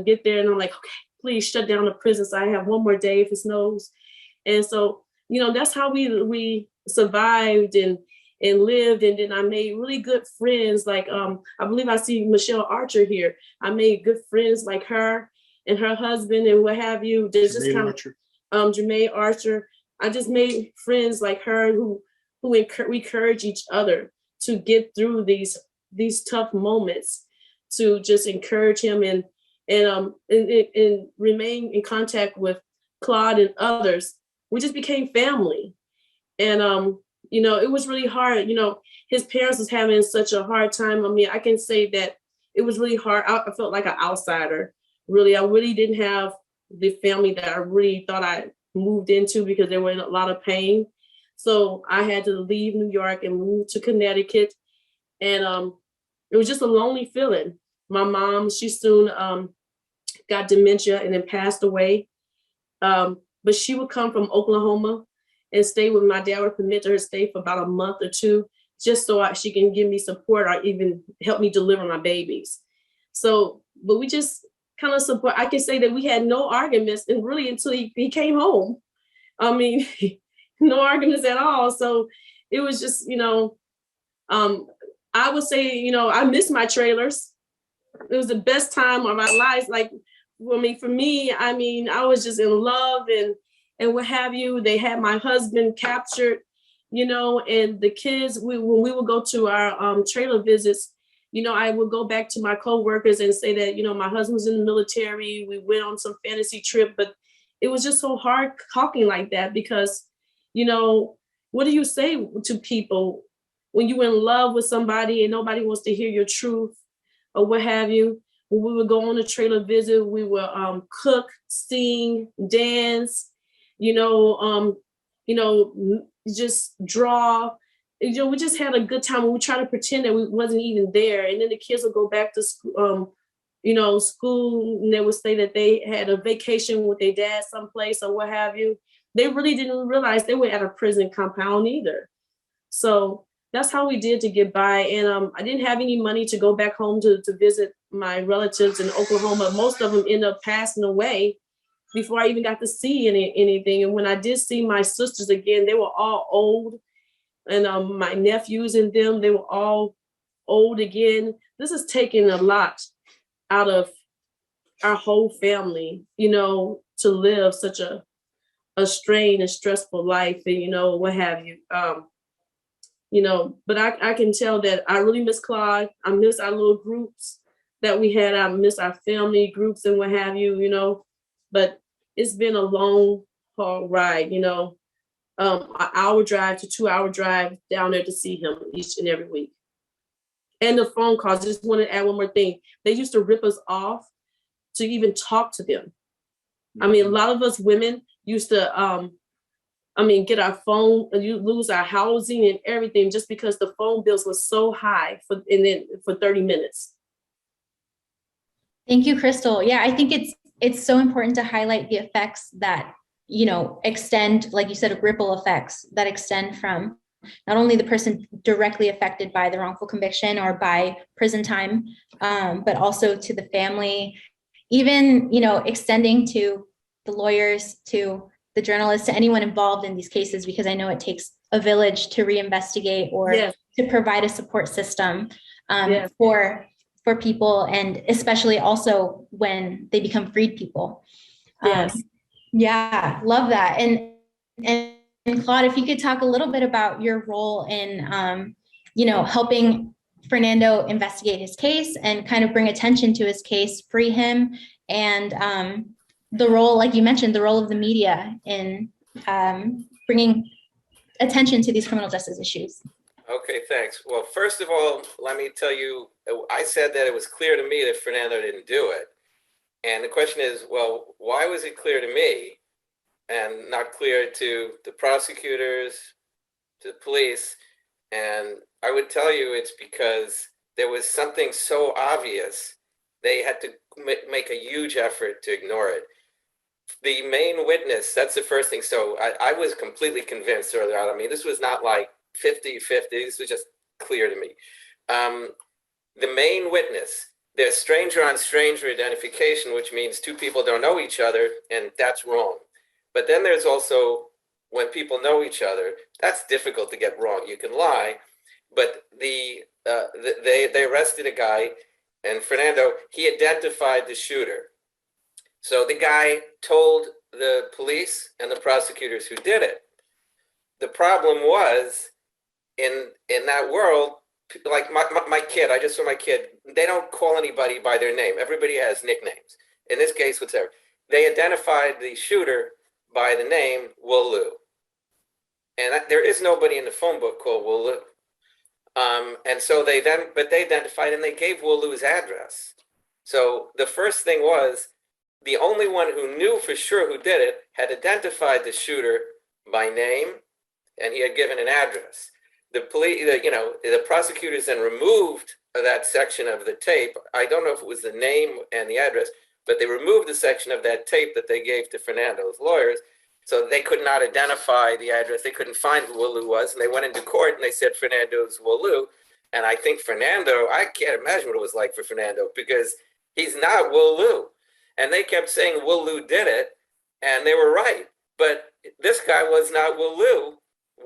get there. And I'm like, okay, please shut down the prison. So I have one more day if it snows. And so, that's how we survived and lived. And then I made really good friends. Like, I believe I see Michelle Archer here. I made good friends like her and her husband and what have you. There's just kind of Jermaine Archer. I just made friends like her who we encourage each other to get through these tough moments, to just encourage him and remain in contact with Claude and others. We just became family. And it was really hard. His parents was having such a hard time. I mean, I can say that it was really hard. I felt like an outsider. Really, I really didn't have the family that I really thought I moved into because they were in a lot of pain. So I had to leave New York and move to Connecticut. And it was just a lonely feeling. My mom, she soon got dementia and then passed away. But she would come from Oklahoma and stay with my dad, would permit her to stay for about a month or two, just so she can give me support or even help me deliver my babies. So, but we just kind of support. I can say that we had no arguments and really until he came home. I mean, no arguments at all. So it was just, I would say, I miss my trailers. It was the best time of our lives. Like, for me, I was just in love and what have you. They had my husband captured, and the kids, when we would go to our trailer visits, I would go back to my coworkers and say that, my husband was in the military. We went on some fantasy trip, but it was just so hard talking like that because, what do you say to people when you're in love with somebody and nobody wants to hear your truth or what have you? When we would go on a trailer visit, we would cook, sing, dance, just draw. We just had a good time. We try to pretend that we wasn't even there. And then the kids would go back to school, school, and they would say that they had a vacation with their dad someplace or what have you. They really didn't realize they were at a prison compound either. So that's how we did to get by. And I didn't have any money to go back home to visit my relatives in Oklahoma. Most of them ended up passing away before I even got to see anything. And when I did see my sisters again, they were all old. And my nephews and them, they were all old again. This is taking a lot out of our whole family, to live such a strained and stressful life and, what have you. But I can tell that I really miss Claude. I miss our little groups that we had. I miss our family groups and what have you, but it's been a long, hard ride, an hour drive to 2 hour drive down there to see him each and every week. And the phone calls, I just want to add one more thing. They used to rip us off to even talk to them. I mean, a lot of us women used to, get our phone, you lose our housing and everything just because the phone bills were so high for 30 minutes. Thank you, Crystal. Yeah, I think it's so important to highlight the effects that, extend, like you said, ripple effects that extend from not only the person directly affected by the wrongful conviction or by prison time, but also to the family, even, extending to the lawyers, to the journalists, to anyone involved in these cases, because I know it takes a village to reinvestigate or to provide a support system for people, and especially also when they become freed people. Love that. And Claude, if you could talk a little bit about your role in, helping Fernando investigate his case and kind of bring attention to his case, free him, and the role, like you mentioned, the role of the media in bringing attention to these criminal justice issues. Okay, thanks. Well, first of all, let me tell you, I said that it was clear to me that Fernando didn't do it. And the question is, well, why was it clear to me and not clear to the prosecutors, to the police? And I would tell you it's because there was something so obvious, they had to make a huge effort to ignore it. The main witness, that's the first thing. So I was completely convinced early on. I mean, this was not like 50-50. This was just clear to me. The main witness, there's stranger on stranger identification, which means two people don't know each other, and that's wrong. But then there's also when people know each other, that's difficult to get wrong. You can lie, but they arrested a guy, and Fernando, he identified the shooter. So the guy told the police and the prosecutors who did it. The problem was in that world, like my kid, I just saw my kid, they don't call anybody by their name. Everybody has nicknames. In this case, whatever. They identified the shooter by the name Wolu. And there is nobody in the phone book called Wolu. And so they identified and they gave Wolu's address. So the first thing was, the only one who knew for sure who did it had identified the shooter by name, and he had given an address. The police, the prosecutors then removed that section of the tape. I don't know if it was the name and the address, but they removed the section of that tape that they gave to Fernando's lawyers, so they could not identify the address. They couldn't find who Wolu was, and they went into court and they said Fernando's Wolu. And I think Fernando, I can't imagine what it was like for Fernando, because he's not Wolu. And they kept saying Wolu did it, and they were right. But this guy was not Wolu.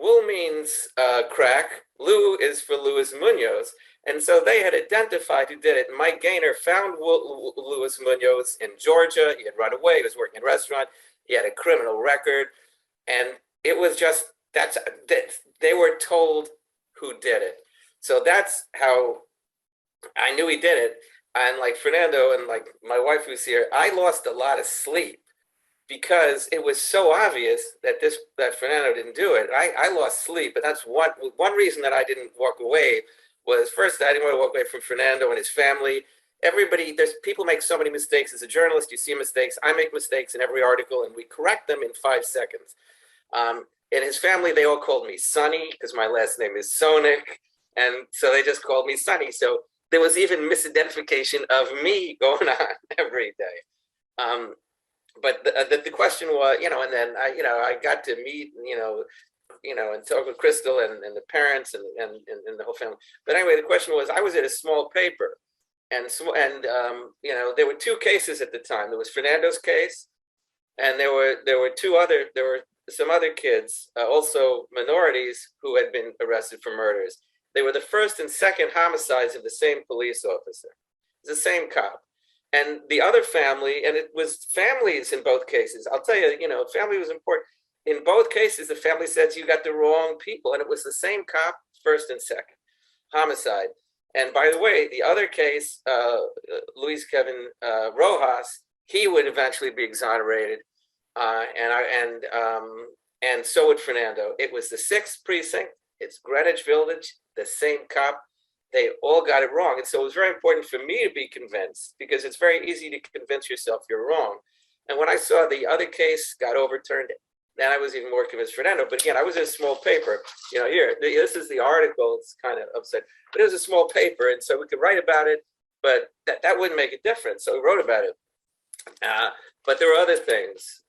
Wul means crack. Lu is for Luis Munoz. And so they had identified who did it. Mike Gaynor found Luis Munoz in Georgia. He had run away. He was working in a restaurant. He had a criminal record. And it was just, they were told who did it. So that's how I knew he did it. And like Fernando and like my wife who's here, I lost a lot of sleep because it was so obvious that Fernando didn't do it. I lost sleep, and that's one reason that I didn't walk away was, first, I didn't want to walk away from Fernando and his family. People make so many mistakes. As a journalist, you see mistakes. I make mistakes in every article, and we correct them in 5 seconds. In his family, they all called me Sonny because my last name is Sonic, and so they just called me Sonny. So there was even misidentification of me going on every day. But the question was, and then I got to meet, and talk with Crystal and the parents and the whole family. But anyway, the question was, I was at a small paper, and there were 2 cases at the time. There was Fernando's case, and there were some other kids, also minorities, who had been arrested for murders. They were the first and second homicides of the same police officer. It's the same cop. And the other family, and it was families in both cases. I'll tell you, family was important. In both cases, the family says you got the wrong people. And it was the same cop, first and second homicide. And by the way, the other case, Luis Kevin Rojas, he would eventually be exonerated. And so would Fernando. It was the 6th precinct. It's Greenwich Village, the same cop. They all got it wrong. And so it was very important for me to be convinced, because it's very easy to convince yourself you're wrong. And when I saw the other case got overturned, then I was even more convinced Fernando. But again, I was in a small paper. Here, this is the article. It's kind of upset, but it was a small paper. And so we could write about it, but that wouldn't make a difference. So we wrote about it. But there were other things.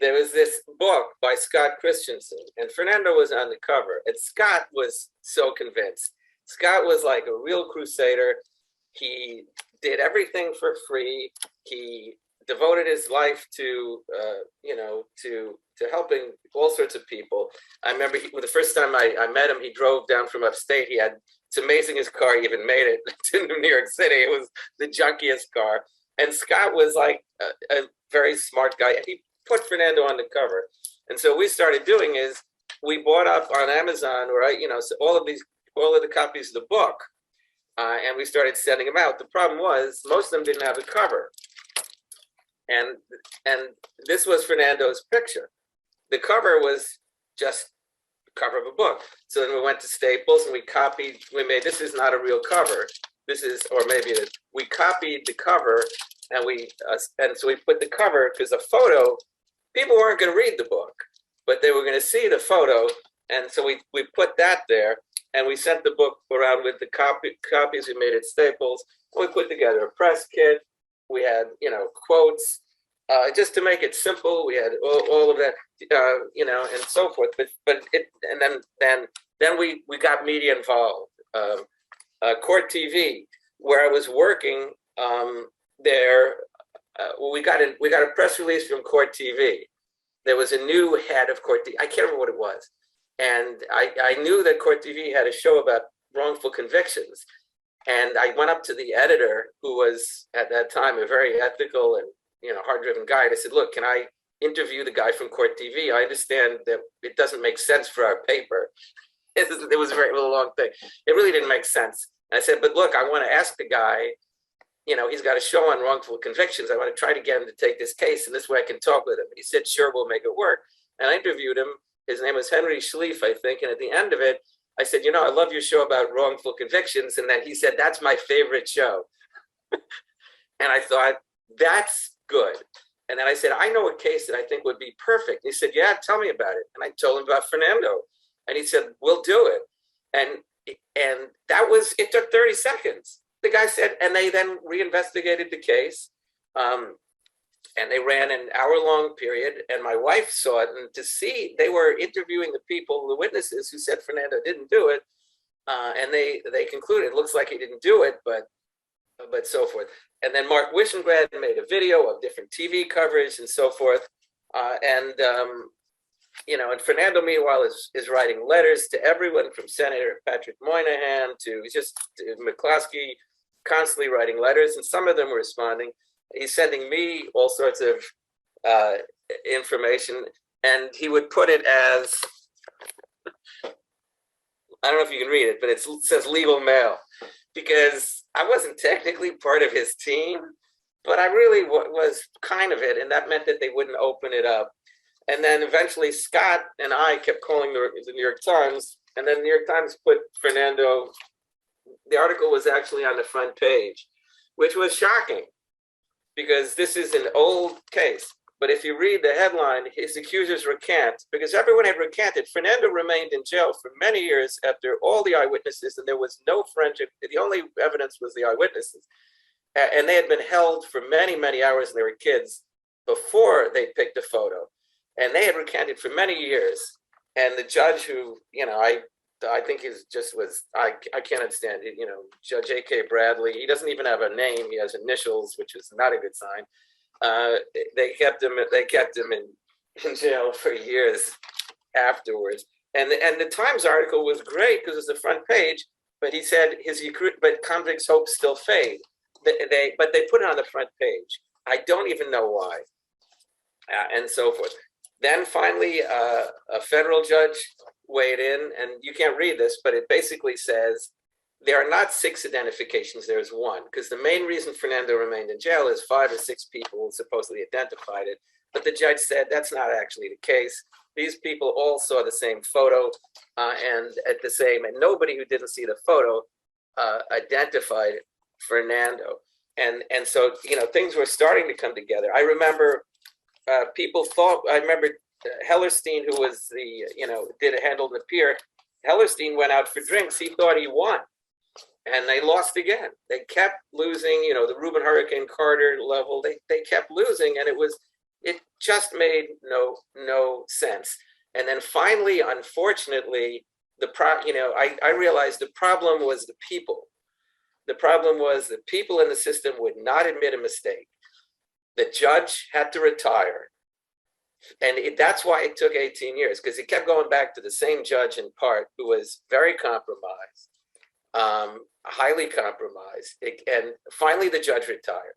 There was this book by Scott Christensen, and Fernando was on the cover, and Scott was so convinced. Scott was like a real crusader. He did everything for free. He devoted his life to helping all sorts of people. I remember the first time I met him, he drove down from upstate. It's amazing his car even made it to New York City. It was the junkiest car. And Scott was like a very smart guy. He put Fernando on the cover. And so what we started doing is we bought up on Amazon, so all of the copies of the book, and we started sending them out. The problem was most of them didn't have a cover. And this was Fernando's picture. The cover was just the cover of a book. So then we went to Staples and this is not a real cover. We copied the cover, and so we put the cover, because the photo, people weren't going to read the book, but they were going to see the photo. And so we put that there. And we sent the book around with the copies we made at Staples. We put together a press kit. We had, quotes, just to make it simple. We had all of that, and so forth. Then we got media involved. Court TV, where I was working there, we got a press release from Court TV. There was a new head of Court TV. I can't remember what it was. And I knew that Court TV had a show about wrongful convictions. And I went up to the editor, who was at that time a very ethical and hard-driven guy. And I said, look, can I interview the guy from Court TV? I understand that it doesn't make sense for our paper. It was a very long thing. It really didn't make sense. And I said, but look, I want to ask the guy, he's got a show on wrongful convictions. I want to try to get him to take this case, and this way I can talk with him. And he said, sure, we'll make it work. And I interviewed him. His name was Henry Schlief, I think. And at the end of it, I said, I love your show about wrongful convictions. And then he said, that's my favorite show. And I thought, that's good. And then I said, I know a case that I think would be perfect. And he said, yeah, tell me about it. And I told him about Fernando. And he said, we'll do it. And that was, it took 30 seconds. The guy said, and they then reinvestigated the case. And they ran an hour-long period, and my wife saw it. And to see, they were interviewing the people, the witnesses who said Fernando didn't do it. And they concluded, it looks like he didn't do it, but so forth. And then Mark Wishengrad made a video of different TV coverage and so forth. And Fernando, meanwhile, is writing letters to everyone from Senator Patrick Moynihan to McCloskey, constantly writing letters, and some of them were responding. He's sending me all sorts of information, and he would put it as, I don't know if you can read it, but it says legal mail, because I wasn't technically part of his team, but I really was kind of it, and that meant that they wouldn't open it up. And then eventually Scott and I kept calling the New York Times, and then the New York Times put Fernando, the article was actually on the front page, which was shocking, because this is an old case. But if you read the headline, his accusers recant, because everyone had recanted. Fernando remained in jail for many years after all the eyewitnesses, and there was no forensic, the only evidence was the eyewitnesses. And they had been held for many, many hours, and they were kids, before they picked a photo. And they had recanted for many years. And the judge who, I think I can't understand it, Judge A.K. Bradley, he doesn't even have a name, he has initials, which is not a good sign. They kept him in jail for years afterwards. And the Times article was great because it's the front page, but he said but convicts' hopes still fade. But they put it on the front page. I don't even know why, and so forth. Then finally, a federal judge weighed in, and you can't read this, but it basically says there are not 6 identifications, there's 1, because the main reason Fernando remained in jail is 5 or 6 people supposedly identified it. But the judge said that's not actually the case. These people all saw the same photo and nobody who didn't see the photo identified Fernando. And so, things were starting to come together. I remember Hellerstein, who was handled the pier, Hellerstein went out for drinks. He thought he won, and they lost again. They kept losing, the Reuben Hurricane Carter level. They kept losing, and it just made no sense. And then finally, unfortunately, I realized the problem was the people. The problem was the people in the system would not admit a mistake. The judge had to retire. And that's why it took 18 years, because it kept going back to the same judge in part, who was very compromised, highly compromised. And finally, the judge retired.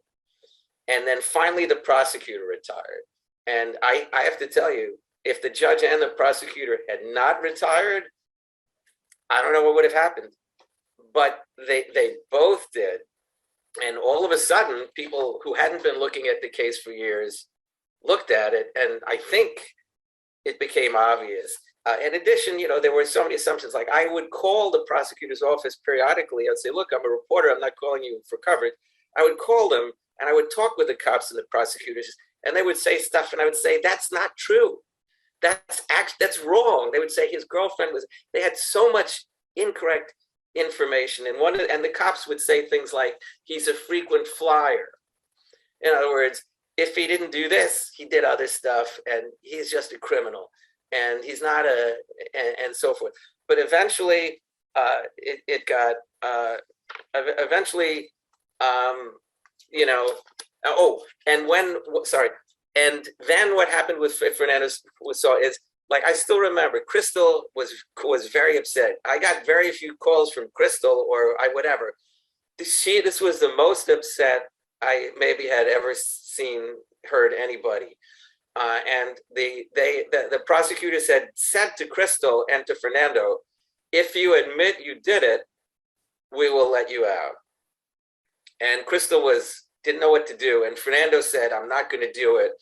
And then finally, the prosecutor retired. And I have to tell you, if the judge and the prosecutor had not retired, I don't know what would have happened. But they both did. And all of a sudden, people who hadn't been looking at the case for years looked at it, and I think it became obvious. In addition, there were so many assumptions. Like, I would call the prosecutor's office periodically. I'd say, look, I'm a reporter. I'm not calling you for coverage. I would call them, and I would talk with the cops and the prosecutors, and they would say stuff, and I would say, that's not true. That's wrong. They would say his girlfriend they had so much incorrect information. And and the cops would say things like, he's a frequent flyer. In other words, if he didn't do this, he did other stuff, and he's just a criminal, and he's not and so forth. But eventually, it got eventually, and then what happened with Fernando is, like, I still remember Crystal was very upset. I got very few calls from Crystal or whatever. This was the most upset I maybe had ever heard anybody. And the prosecutor said to Crystal and to Fernando, if you admit you did it, we will let you out. And Crystal didn't know what to do. And Fernando said, I'm not going to do it.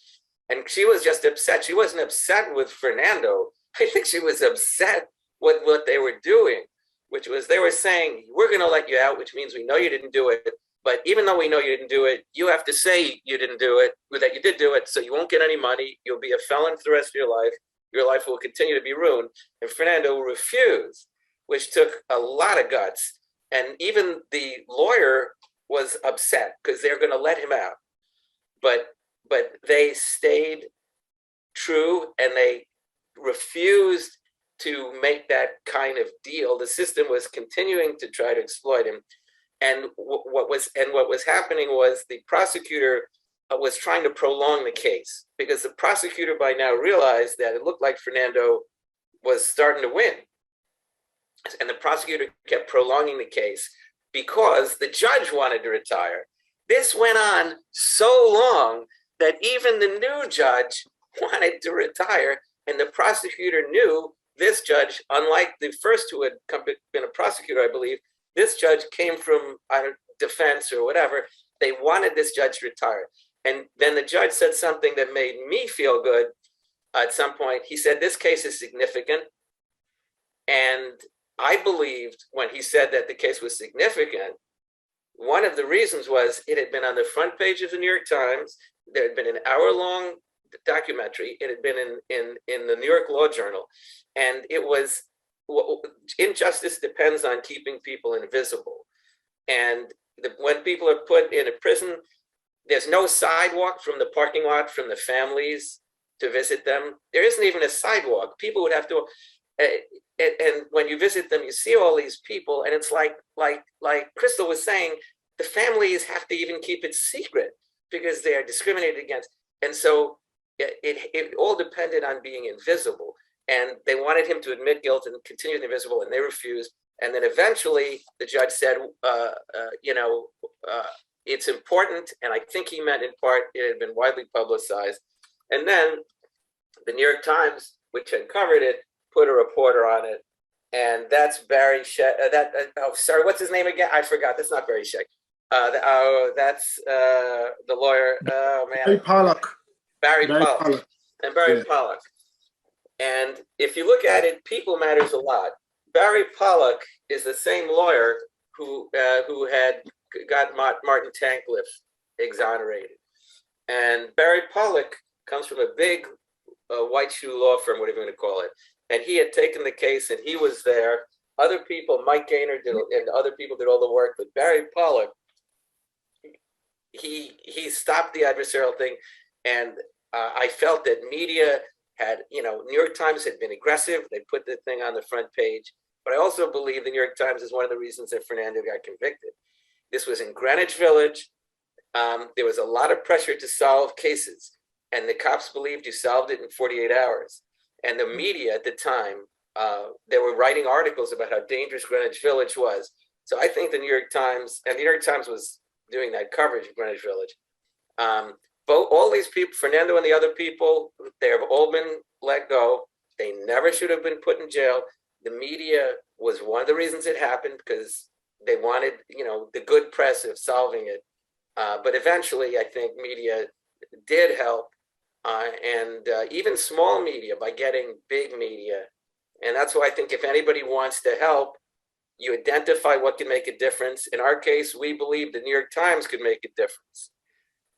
And she was just upset. She wasn't upset with Fernando. I think she was upset with what they were doing, which was they were saying, we're going to let you out, which means we know you didn't do it. But even though we know you didn't do it, you have to say you didn't do it, that you did do it, so you won't get any money. You'll be a felon for the rest of your life. Your life will continue to be ruined. And Fernando refused, which took a lot of guts. And even the lawyer was upset because they're going to let him out. But they stayed true, and they refused to make that kind of deal. The system was continuing to try to exploit him. And what was happening was the prosecutor was trying to prolong the case, because the prosecutor by now realized that it looked like Fernando was starting to win. And the prosecutor kept prolonging the case because the judge wanted to retire. This went on so long that even the new judge wanted to retire, and the prosecutor knew this judge, unlike the first who had been a prosecutor, I believe, this judge came from defense or whatever. They wanted this judge to retire. And then the judge said something that made me feel good at some point. He said, this case is significant. And I believed when he said that the case was significant, one of the reasons was it had been on the front page of the New York Times. There had been an hour-long documentary. It had been in the New York Law Journal. And it was, injustice depends on keeping people invisible. And when people are put in a prison, there's no sidewalk from the parking lot from the families to visit them. There isn't even a sidewalk. People would have to, and when you visit them, you see all these people, and it's like Crystal was saying, the families have to even keep it secret because they are discriminated against. And so it all depended on being invisible. And they wanted him to admit guilt and continue invisible, and they refused. And then eventually the judge said, it's important. And I think he meant in part, it had been widely publicized. And then the New York Times, which had covered it, put a reporter on it. And that's Barry Sheck. What's his name again? I forgot. That's not Barry Sheck. That's the lawyer. Oh, man. Barry Pollock. Barry Pollock. And Barry Pollock. And if you look at it, people matters a lot. Barry Pollock is the same lawyer who had got Martin Tankleff exonerated. And Barry Pollock comes from a big white shoe law firm, whatever you want to call it. And he had taken the case, and he was there. Other people, Mike Gaynor did, and other people did all the work. But Barry Pollock, he stopped the adversarial thing. And I felt that media had, New York Times had been aggressive. They put the thing on the front page. But I also believe the New York Times is one of the reasons that Fernando got convicted. This was in Greenwich Village. There was a lot of pressure to solve cases. And the cops believed you solved it in 48 hours. And the media at the time, they were writing articles about how dangerous Greenwich Village was. So I think the New York Times, and the New York Times was doing that coverage of Greenwich Village. All these people, Fernando and the other people, they have all been let go. They never should have been put in jail. The media was one of the reasons it happened, because they wanted, the good press of solving it. But eventually, I think media did help. And even small media by getting big media. And that's why I think if anybody wants to help, you identify what can make a difference. In our case, we believe the New York Times could make a difference.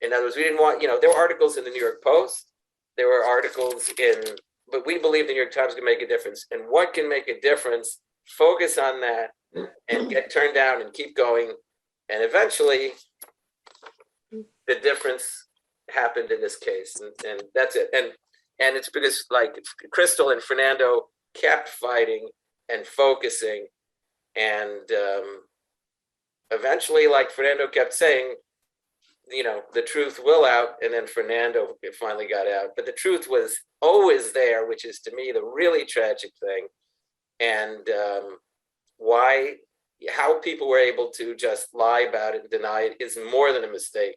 In other words, we didn't want, there were articles in the New York Post, there were articles but we believe the New York Times can make a difference. And what can make a difference focus on that and get turned down and keep going. And eventually the difference happened in this case, and that's it. And it's because like Crystal and Fernando kept fighting and focusing, and eventually, like Fernando kept saying, you know, the truth will out, and then Fernando finally got out. But the truth was always there, which is to me the really tragic thing. And how people were able to just lie about it and deny it is more than a mistake.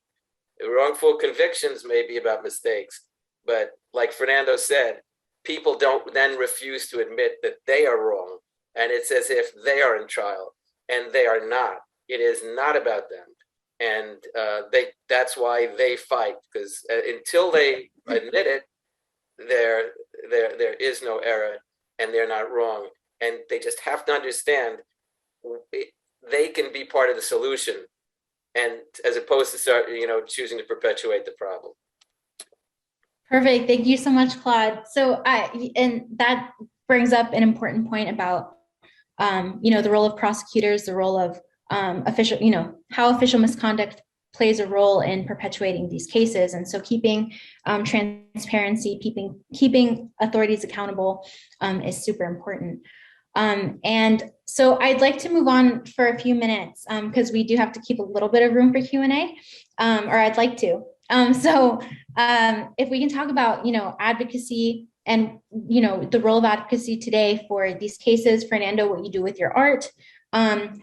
Wrongful convictions may be about mistakes, but like Fernando said, people don't then refuse to admit that they are wrong. And it's as if they are in trial, and they are not. It is not about them. And that's why they fight, because until they admit it, there is no error, and they're not wrong. And they just have to understand they can be part of the solution, and as opposed to choosing to perpetuate the problem. Perfect. Thank you so much, Claude. So and that brings up an important point about the role of prosecutors, the role of official, how official misconduct plays a role in perpetuating these cases. And so keeping transparency, keeping authorities accountable is super important. And so I'd like to move on for a few minutes because we do have to keep a little bit of room for Q&A, or I'd like to. So if we can talk about, advocacy and, the role of advocacy today for these cases. Fernando, what you do with your art.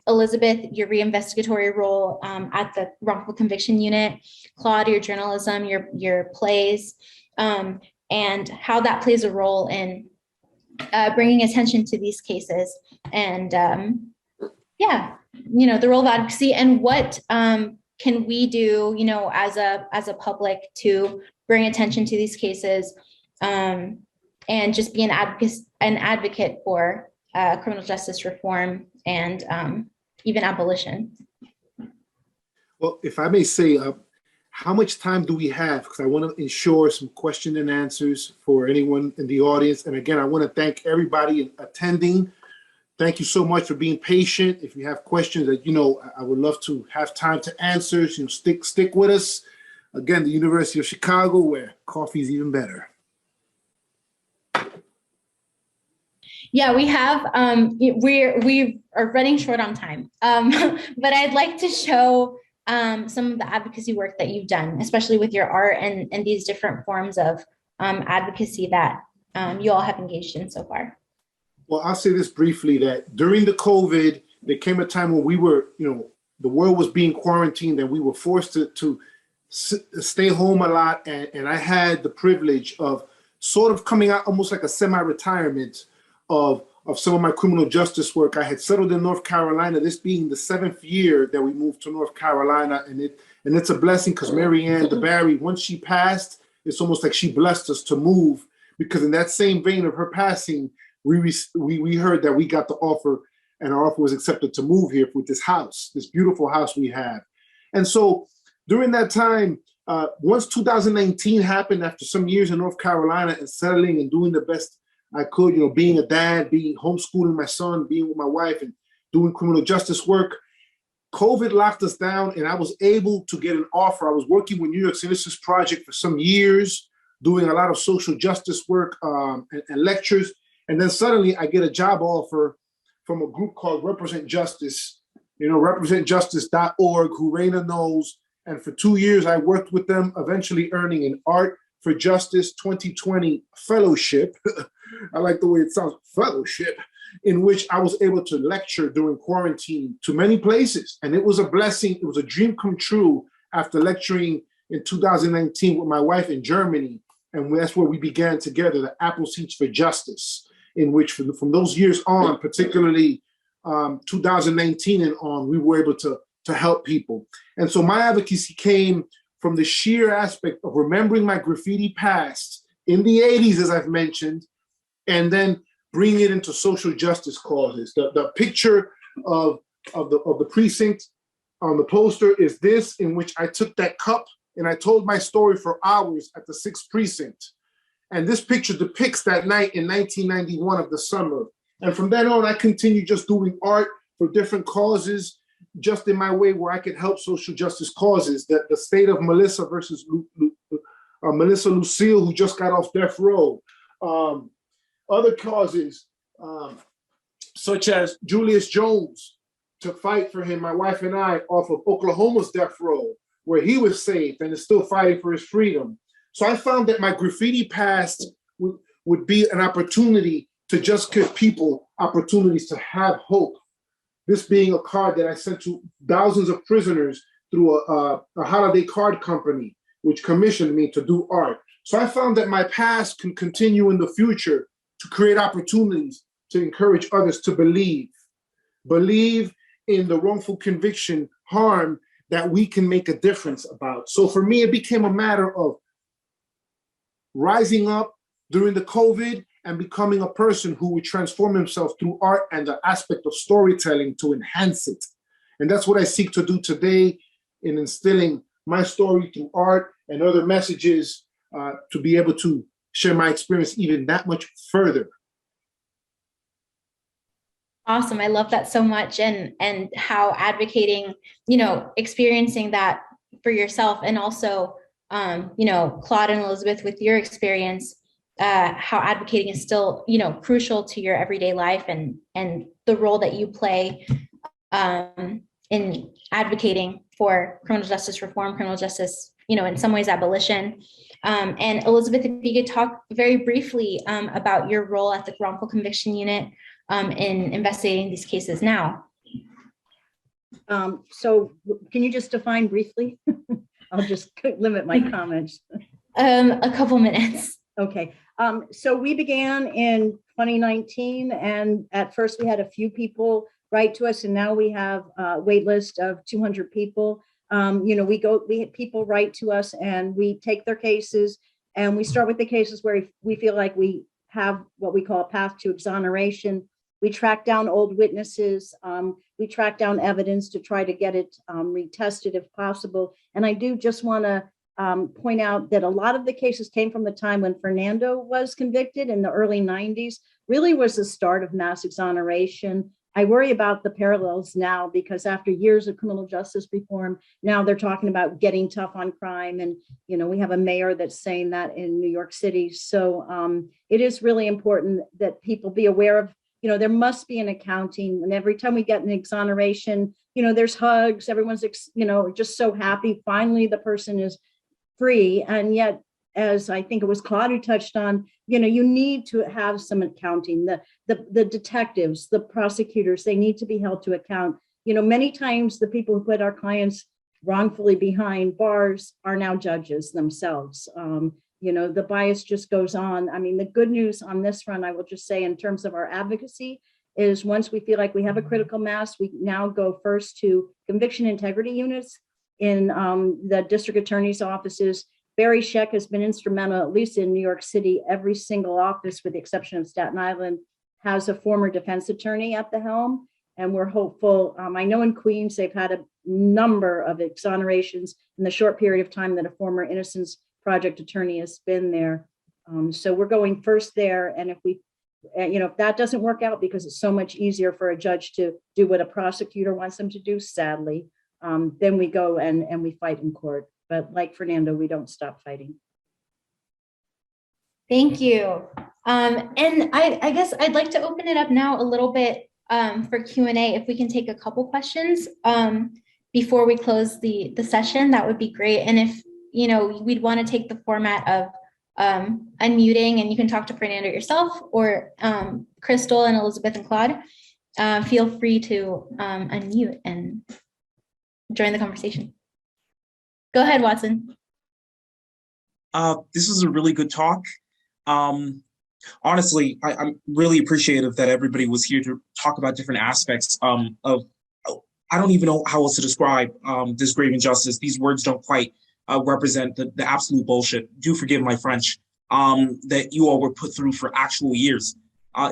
Elizabeth, your reinvestigatory role at the Wrongful Conviction Unit. Claude, your journalism, your plays, and how that plays a role in bringing attention to these cases. And the role of advocacy and what can we do, as a public to bring attention to these cases and just be an advocate for criminal justice reform and even abolition. Well, if I may say, how much time do we have? Because I want to ensure some question and answers for anyone in the audience. And again, I want to thank everybody attending. Thank you so much for being patient. If you have questions that, I would love to have time to answer. Stick with us. Again, the University of Chicago, where coffee is even better. Yeah, we have, we are running short on time, but I'd like to show some of the advocacy work that you've done, especially with your art and these different forms of advocacy that you all have engaged in so far. Well, I'll say this briefly, that during the COVID, there came a time when we were, the world was being quarantined and we were forced to stay home a lot. And I had the privilege of sort of coming out almost like a semi-retirement of some of my criminal justice work. I had settled in North Carolina, this being the 7th year that we moved to North Carolina. And it's a blessing because Mary Ann DeBarry, once she passed, it's almost like she blessed us to move, because in that same vein of her passing, we heard that we got the offer, and our offer was accepted to move here with this house, this beautiful house we have. And so during that time, once 2019 happened, after some years in North Carolina and settling and doing the best I could, being a dad, being homeschooling my son, being with my wife and doing criminal justice work, COVID locked us down and I was able to get an offer. I was working with New York Citizens Project for some years, doing a lot of social justice work and lectures. And then suddenly I get a job offer from a group called Represent Justice, representjustice.org, who Raina knows. And for 2 years, I worked with them, eventually earning an Art for Justice 2020 fellowship. I like the way it sounds, fellowship, in which I was able to lecture during quarantine to many places. And it was a blessing. It was a dream come true after lecturing in 2019 with my wife in Germany. And that's where we began together, the Apple Seeds for Justice, in which from those years on, particularly 2019 and on, we were able to help people. And so my advocacy came from the sheer aspect of remembering my graffiti past in the 80s, as I've mentioned, and then bring it into social justice causes. The picture of the precinct on the poster is this, in which I took that cup and I told my story for hours at the 6th precinct. And this picture depicts that night in 1991 of the summer. And from then on, I continued just doing art for different causes, just in my way where I could help social justice causes. The state of Melissa versus Melissa Lucille, who just got off death row. Other causes, such as Julius Jones, to fight for him, my wife and I, off of Oklahoma's death row, where he was safe and is still fighting for his freedom. So I found that my graffiti past would be an opportunity to just give people opportunities to have hope. This being a card that I sent to thousands of prisoners through a holiday card company, which commissioned me to do art. So I found that my past can continue in the future to create opportunities to encourage others to believe in the wrongful conviction harm that we can make a difference about. So for me, it became a matter of rising up during the COVID and becoming a person who would transform himself through art and the aspect of storytelling to enhance it. And that's what I seek to do today in instilling my story through art and other messages to be able to share my experience even that much further. Awesome. I love that so much. And how advocating, experiencing that for yourself, and also, Claude and Elizabeth, with your experience, how advocating is still, crucial to your everyday life, and the role that you play in advocating for criminal justice reform, criminal justice, in some ways abolition. And Elizabeth, if you could talk very briefly about your role at the Wrongful Conviction Unit in investigating these cases now. So can you just define briefly? I'll just limit my comments. A couple minutes. Okay. So we began in 2019, and at first we had a few people write to us, and now we have a wait list of 200 people. We have people write to us, and we take their cases, and we start with the cases where we feel like we have what we call a path to exoneration. We track down old witnesses. We track down evidence to try to get it retested if possible. And I do just want to point out that a lot of the cases came from the time when Fernando was convicted in the early 90s, really was the start of mass exoneration. I worry about the parallels now, because after years of criminal justice reform, now they're talking about getting tough on crime. And, we have a mayor that's saying that in New York City. So it is really important that people be aware of, there must be an accounting. And every time we get an exoneration, there's hugs, everyone's, just so happy. Finally, the person is free. And yet, as I think it was Claude who touched on, you need to have some accounting. The detectives, the prosecutors, they need to be held to account. Many times the people who put our clients wrongfully behind bars are now judges themselves. The bias just goes on. I mean, the good news on this front, I will just say, in terms of our advocacy, is once we feel like we have a critical mass, we now go first to conviction integrity units in the district attorney's offices. Barry Scheck has been instrumental, at least in New York City. Every single office, with the exception of Staten Island, has a former defense attorney at the helm. And we're hopeful. I know in Queens, they've had a number of exonerations in the short period of time that a former Innocence Project attorney has been there. So we're going first there. And if that doesn't work out, because it's so much easier for a judge to do what a prosecutor wants them to do, sadly, then we go and we fight in court. But like Fernando, we don't stop fighting. Thank you. And I guess I'd like to open it up now a little bit for Q&A. If we can take a couple questions before we close the session, that would be great. And if, we'd want to take the format of unmuting, and you can talk to Fernando yourself, or Crystal and Elizabeth and Claude. Feel free to unmute and join the conversation. Go ahead, Watson. This was a really good talk. Honestly, I'm really appreciative that everybody was here to talk about different aspects of, I don't even know how else to describe this grave injustice. These words don't quite represent the absolute bullshit. Do forgive my French, that you all were put through for actual years.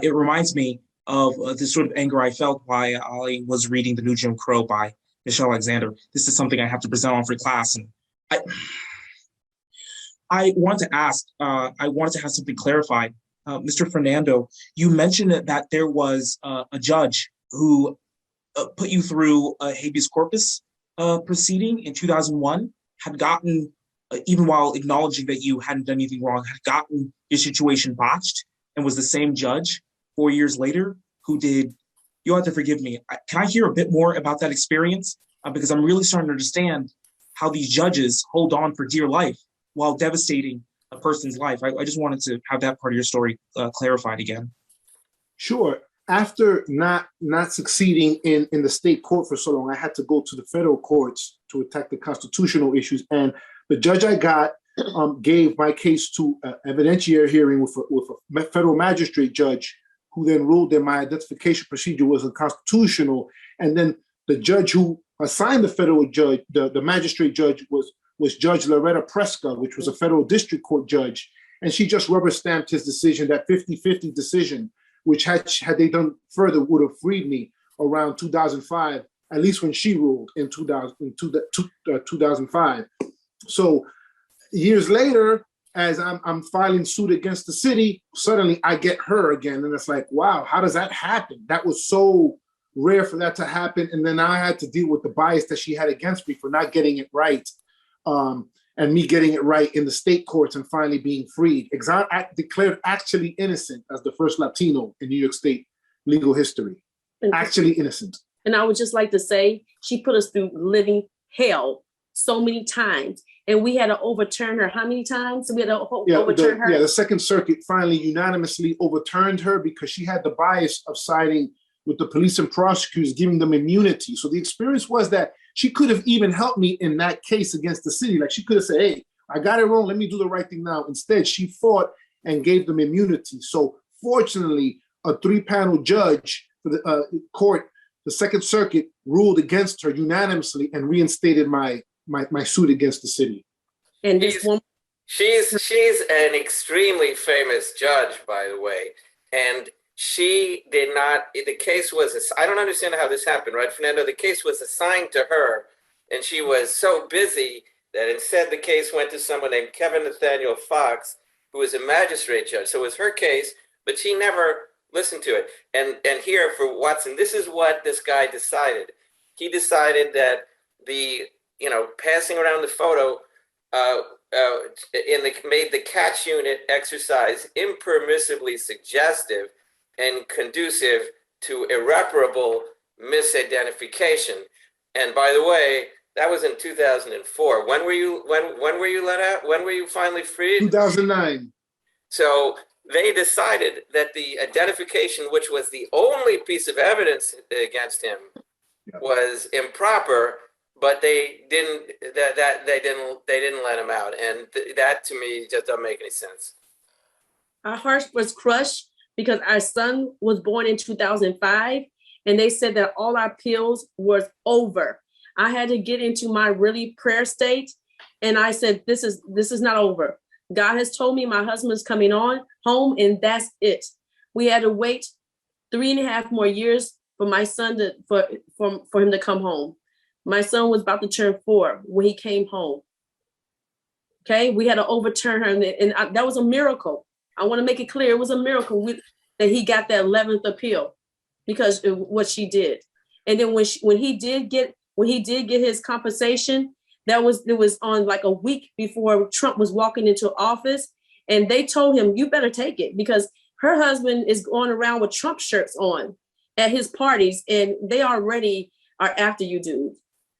It reminds me of this sort of anger I felt while I was reading The New Jim Crow by Michelle Alexander. This is something I have to present on for class. And I want to ask, I wanted to have something clarified. Mr. Fernando, you mentioned that there was a judge who put you through a habeas corpus proceeding in 2001, had gotten, even while acknowledging that you hadn't done anything wrong, had gotten your situation botched, and was the same judge 4 years later who did, you'll have to forgive me, can I hear a bit more about that experience? Because I'm really starting to understand how these judges hold on for dear life while devastating a person's life. I just wanted to have that part of your story clarified again. Sure. After not succeeding in the state court for so long, I had to go to the federal courts to attack the constitutional issues. And the judge I got gave my case to an evidentiary hearing with a federal magistrate judge, who then ruled that my identification procedure was unconstitutional. And then the judge who assigned the federal judge, the magistrate judge, was Judge Loretta Presca, which was a federal district court judge. And she just rubber stamped his decision, that 50-50 decision, which had they done further would have freed me around 2005, at least when she ruled in 2005. So years later, as I'm filing suit against the city, suddenly I get her again. And it's like, wow, how does that happen? That was so rare for that to happen. And then I had to deal with the bias that she had against me for not getting it right. And me getting it right in the state courts and finally being freed. Declared actually innocent as the first Latino in New York State legal history. Actually innocent. And I would just like to say, she put us through living hell so many times. And we had to overturn her how many times? We had to overturn her? Yeah, the Second Circuit finally unanimously overturned her because she had the bias of siding with the police and prosecutors, giving them immunity. So the experience was that she could have even helped me in that case against the city. Like she could have said, hey, I got it wrong. Let me do the right thing now. Instead, she fought and gave them immunity. So fortunately, a 3-panel judge for the court, the Second Circuit, ruled against her unanimously and reinstated my suit against the city. And this woman, she's an extremely famous judge, by the way. And she did not, the case was, I don't understand how this happened, right, Fernando? The case was assigned to her, and she was so busy that instead the case went to someone named Kevin Nathaniel Fox, who was a magistrate judge. So it was her case, but she never listened to it. And here for Watson, this is what this guy decided. He decided that the, passing around the photo made the catch unit exercise impermissibly suggestive and conducive to irreparable misidentification. And by the way, that was in 2004. When were you let out? When were you finally freed? 2009. So they decided that the identification, which was the only piece of evidence against him, was improper, but they didn't let him out. And that to me just doesn't make any sense. our heart was crushed because our son was born in 2005, and they said that all our appeals was over. I had to get into my really prayer state, and I said, this is not over. God has told me my husband's coming on home, and that's it. We had to wait 3.5 more years for my son for him to come home. My son was about to turn 4 when he came home. Okay, we had to overturn her, and that was a miracle. I want to make it clear, it was a miracle that he got that 11th appeal because of what she did. And then when he did get his compensation, it was on like a week before Trump was walking into office, and they told him, you better take it, because her husband is going around with Trump shirts on at his parties, and they already are after you, dude.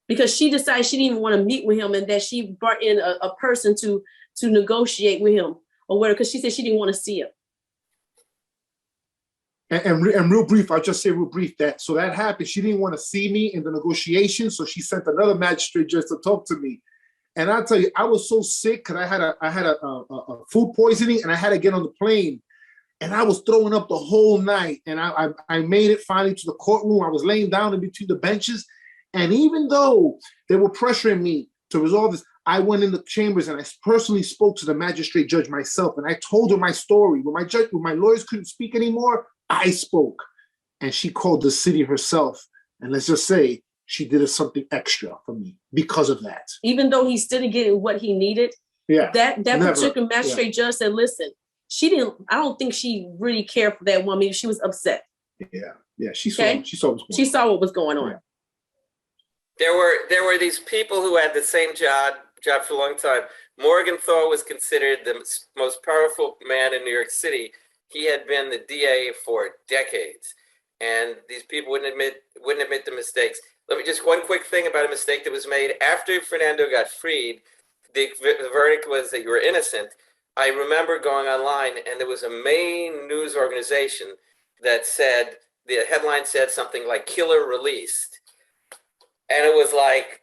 Because she decided she didn't even want to meet with him, and that she brought in a person to negotiate with him or whatever, because she said she didn't want to see him. And real brief, I'll just say real brief that happened. She didn't want to see me in the negotiations, so she sent another magistrate just to talk to me. And I'll tell you, I was so sick because I had a food poisoning, and I had to get on the plane, and I was throwing up the whole night. And I made it finally to the courtroom. I was laying down in between the benches, and even though they were pressuring me to resolve this, I went in the chambers and I personally spoke to the magistrate judge myself, and I told her my story. When my lawyers couldn't speak anymore, I spoke, and she called the city herself. And let's just say she did something extra for me because of that. Even though he still didn't get what he needed, that particular magistrate judge said, listen, I don't think she really cared for that woman. She was upset. Yeah, she saw what was going on. Yeah. There were these people who had the same job for a long time. Morgenthau was considered the most powerful man in New York City. He had been the DA for decades, and these people wouldn't admit the mistakes. Let me just one quick thing about a mistake that was made after Fernando got freed. The verdict was that you were innocent. I remember going online, and there was a main news organization that said, the headline said something like "Killer Released," and it was like,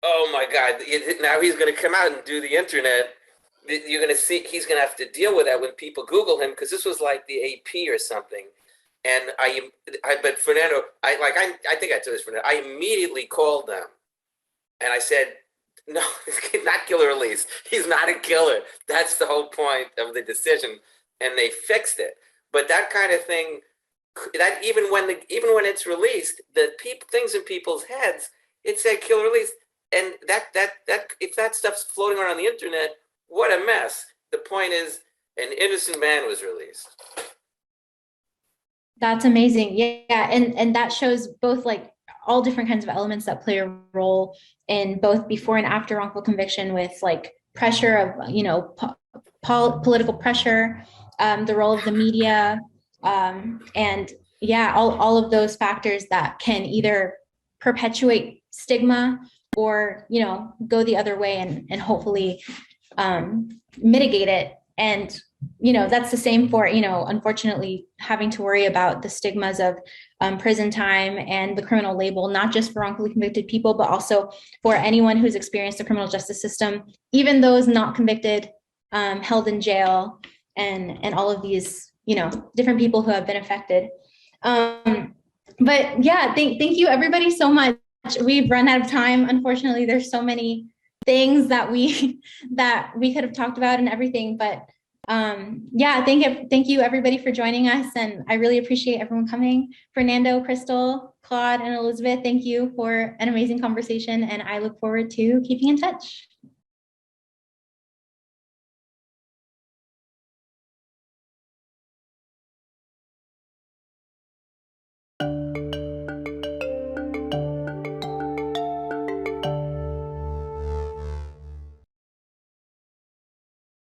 oh my God, now he's going to come out and do the internet. You're going to see, he's going to have to deal with that when people Google him, because this was like the AP or something. And but Fernando, I think I told this, Fernando, I immediately called them and I said, no, not Killer Release. He's not a killer. That's the whole point of the decision. And they fixed it. But that kind of thing, that even when it's released, the things in people's heads, it said Killer Release. And that if that stuff's floating around the internet, what a mess. The point is, an innocent man was released. That's amazing. Yeah. And that shows both like all different kinds of elements that play a role in both before and after wrongful conviction, with like pressure of, you know, political pressure, the role of the media, and yeah, all of those factors that can either perpetuate stigma or, you know, go the other way and hopefully mitigate it. And, you know, that's the same for, you know, unfortunately having to worry about the stigmas of prison time and the criminal label, not just for wrongfully convicted people, but also for anyone who's experienced the criminal justice system, even those not convicted, held in jail, and all of these, you know, different people who have been affected. But yeah, thank you everybody so much. We've run out of time. Unfortunately, there's so many things that we could have talked about and everything, but yeah, thank you everybody for joining us, and I really appreciate everyone coming. Fernando, Crystal, Claude, and Elizabeth, thank you for an amazing conversation, and I look forward to keeping in touch.